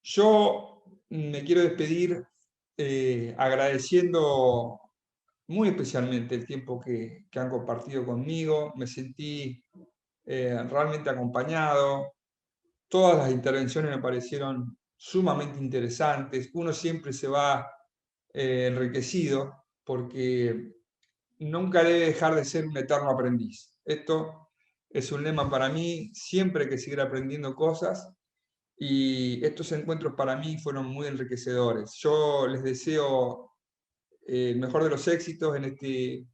Yo me quiero despedir agradeciendo muy especialmente el tiempo que han compartido conmigo. Me sentí realmente acompañado. Todas las intervenciones me parecieron sumamente interesantes. Uno siempre se va enriquecido, porque nunca debe dejar de ser un eterno aprendiz. Esto es un lema para mí, siempre hay que seguir aprendiendo cosas, y estos encuentros para mí fueron muy enriquecedores. Yo les deseo el mejor de los éxitos en este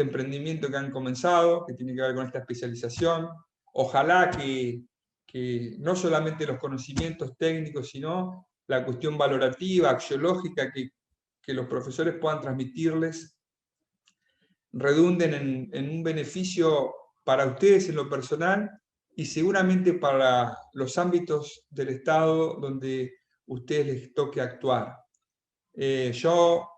emprendimiento que han comenzado, que tiene que ver con esta especialización. Ojalá que no solamente los conocimientos técnicos, sino la cuestión valorativa, axiológica que los profesores puedan transmitirles, redunden en un beneficio para ustedes en lo personal, y seguramente para los ámbitos del Estado donde ustedes les toque actuar. Yo,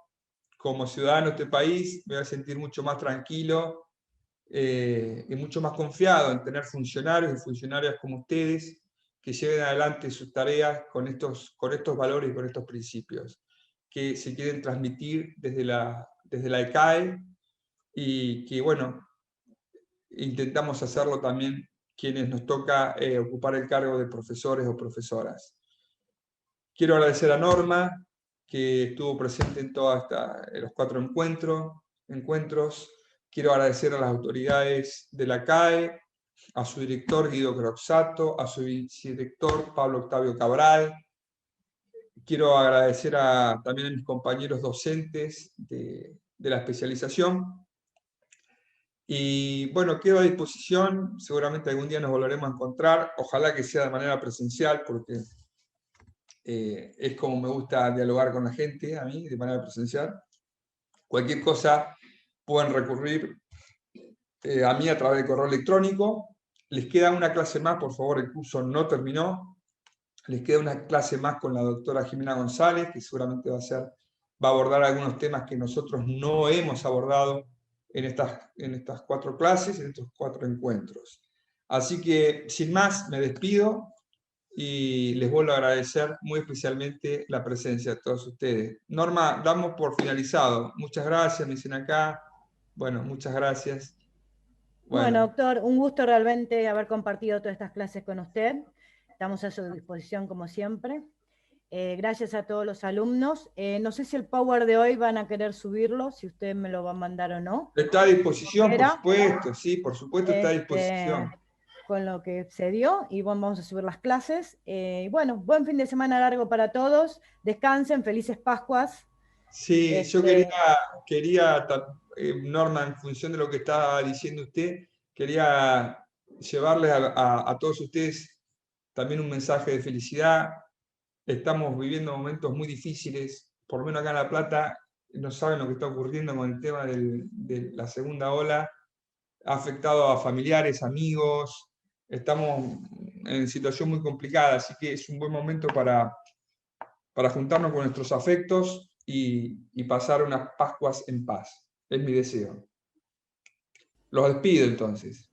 como ciudadano de este país, me voy a sentir mucho más tranquilo y mucho más confiado en tener funcionarios y funcionarias como ustedes, que lleven adelante sus tareas con estos valores y con estos principios que se quieren transmitir desde la ECAE, y que, bueno, intentamos hacerlo también quienes nos toca ocupar el cargo de profesores o profesoras. Quiero agradecer a Norma, que estuvo presente en los 4 encuentros. Quiero agradecer a las autoridades de la CAE, a su director Guido Croxato, a su vicedirector Pablo Octavio Cabral. Quiero agradecer también a mis compañeros docentes de la especialización. Y bueno, quedo a disposición, seguramente algún día nos volveremos a encontrar, ojalá que sea de manera presencial, porque es como me gusta dialogar con la gente, a mí, de manera presencial. Cualquier cosa pueden recurrir a mí a través del correo electrónico. Les queda una clase más, por favor, el curso no terminó. Les queda una clase más con la doctora Jimena González, que seguramente va a abordar algunos temas que nosotros no hemos abordado en estas 4 clases, en estos 4 encuentros. Así que, sin más, me despido y les vuelvo a agradecer muy especialmente la presencia de todos ustedes. Norma, damos por finalizado. Muchas gracias, me dicen acá. Bueno, muchas gracias. Bueno, doctor, un gusto realmente haber compartido todas estas clases con usted. Estamos a su disposición como siempre. Gracias a todos los alumnos. No sé si el Power de hoy van a querer subirlo, si ustedes me lo van a mandar o no. Está a disposición, por supuesto, sí, por supuesto está a disposición. Con lo que se dio, y bueno, vamos a subir las clases. Bueno, buen fin de semana largo para todos. Descansen, felices Pascuas. Sí, yo quería, Norma, en función de lo que estaba diciendo usted, quería llevarles a todos ustedes también un mensaje de felicidad. Estamos viviendo momentos muy difíciles, por lo menos acá en La Plata, no saben lo que está ocurriendo con el tema de la segunda ola. Ha afectado a familiares, amigos, estamos en situación muy complicada, así que es un buen momento para juntarnos con nuestros afectos y pasar unas Pascuas en paz. Es mi deseo. Los despido entonces.